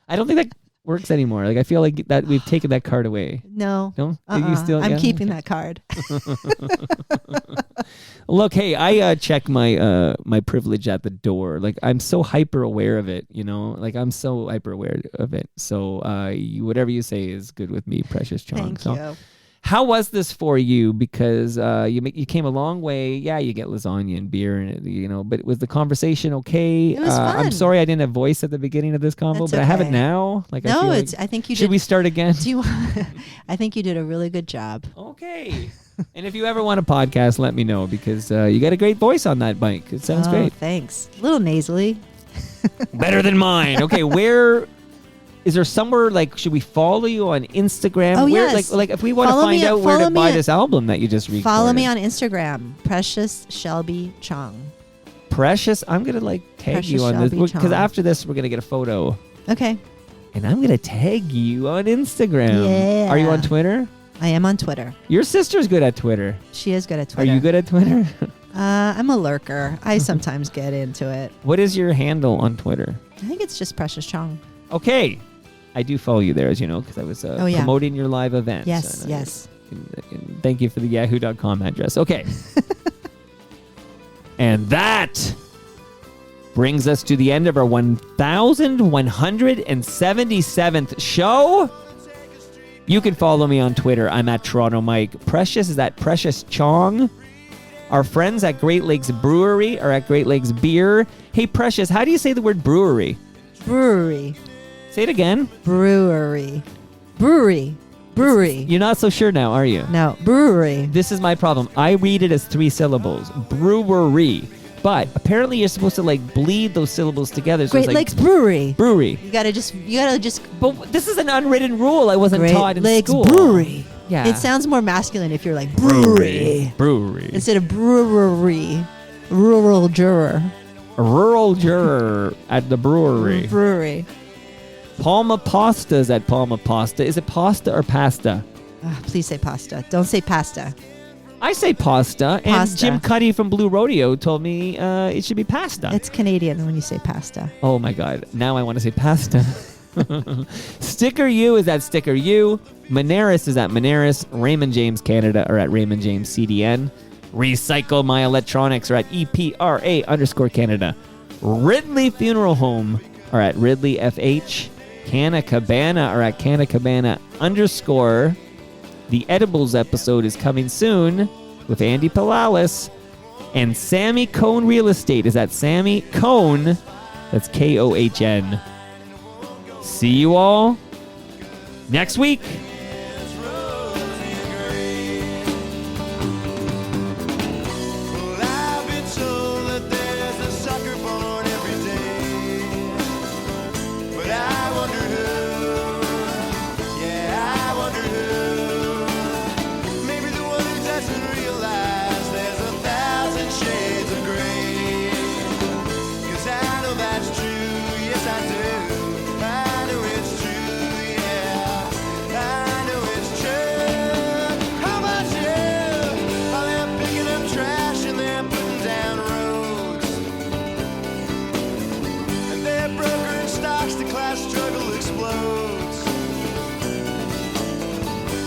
I don't think that works anymore. Like I feel like that we've taken that card away. No. No? You still, I'm yeah? keeping Okay. that card. Look, hey, I check my my privilege at the door. Like I'm so hyper aware of it, you know. Like I'm so hyper aware of it. So whatever you say is good with me, Precious Chong. Thank So, you. how was this for you? Because you came a long way. Yeah, you get lasagna and beer, and But was the conversation okay? It was I'm fun. sorry I didn't have voice at the beginning of this convo, That's but I have it okay. now. Like I No, feel it's. like, I think you should did. we start again? Do you? I think you did a really good job. Okay. And if you ever want a podcast, let me know because you got a great voice on that mic. It sounds Oh, great. Thanks. A little nasally. Better than mine. Okay, where is there somewhere like should we follow you on Instagram? Oh, Where, yes. Like if we want to Follow find me- out where to follow me buy at- this album that you just recorded. Follow me on Instagram, Precious Shelby Chong. Precious. I'm gonna tag Precious you on this Shelby because Chong. after this we're gonna get a photo. Okay. And I'm gonna tag you on Instagram. Yeah. Are you on Twitter? I am on Twitter. Your sister's good at Twitter. She is good at Are Twitter. you good at Twitter? I'm a lurker. I sometimes get into it. What is your handle on Twitter? I think it's just Precious Chong. Okay. I do follow you there, as you know, because I was yeah. promoting your live events. Yes, And yes. and thank you for the yahoo.com address. Okay. And that brings us to the end of our 1,177th show. You can follow me on Twitter. I'm at Toronto Mike. Precious is at Precious Chong. Our friends at Great Lakes Brewery are at Great Lakes Beer. Hey, Precious, how do you say the word brewery? Brewery. Say it again. Brewery. Brewery. Brewery. You're not so sure now, are you? No, brewery. This is my problem. I read it as 3 syllables. Brewery. But apparently you're supposed to bleed those syllables together. So Great it's Lakes Brewery. Brewery. You gotta just. But this is an unwritten rule I wasn't Great taught in Lakes school. Brewery. Yeah. It sounds more masculine if you're like brewery Brewery. instead of brewery. Rural juror. A rural juror at the brewery. Brewery. Palma Pasta's at Palma Pasta. Is it pasta or pasta? Please say pasta. Don't say pasta. I say pasta. And Pasta. Jim Cuddy from Blue Rodeo told me it should be pasta. It's Canadian when you say pasta. Oh my God. Now I want to say pasta. Sticker U is at Sticker U. Moneris is at Moneris. Raymond James Canada are at Raymond James CDN. Recycle My Electronics are at EPRA_Canada. Ridley Funeral Home are at Ridley FH. Canna Cabana are at Canna Cabana _ The Edibles episode is coming soon with Andy Palalis. And Sammy Cohn Real Estate is at Sammy Cohn. That's Kohn. See you all next week.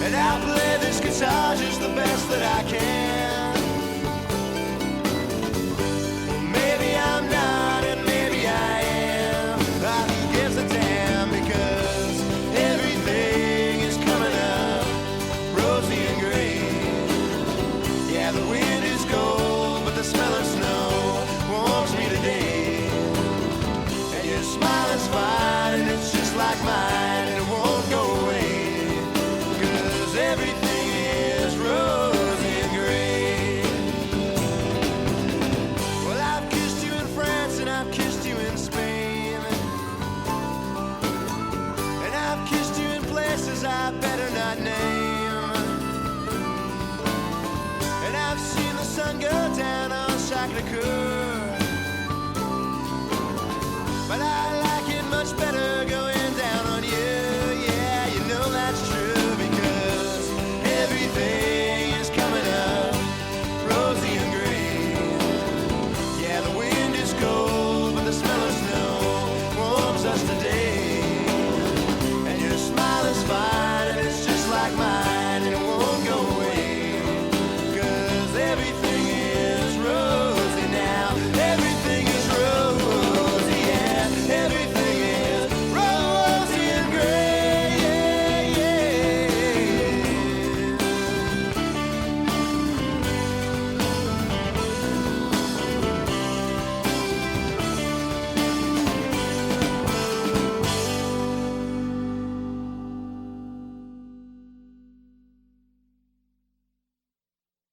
And I play this guitar just the best that I can. Well, maybe I'm not and maybe I am. Who gives a damn, because everything is coming up rosy and green. Yeah, the wind is cold, but the smell of snow warms me today. And your smile is fine and it's just like mine and it won't go away. Everything is rosy and gray. Well, I've kissed you in France and I've kissed you in Spain, and I've kissed you in places I better not name. And I've seen the sun go down on Shakra.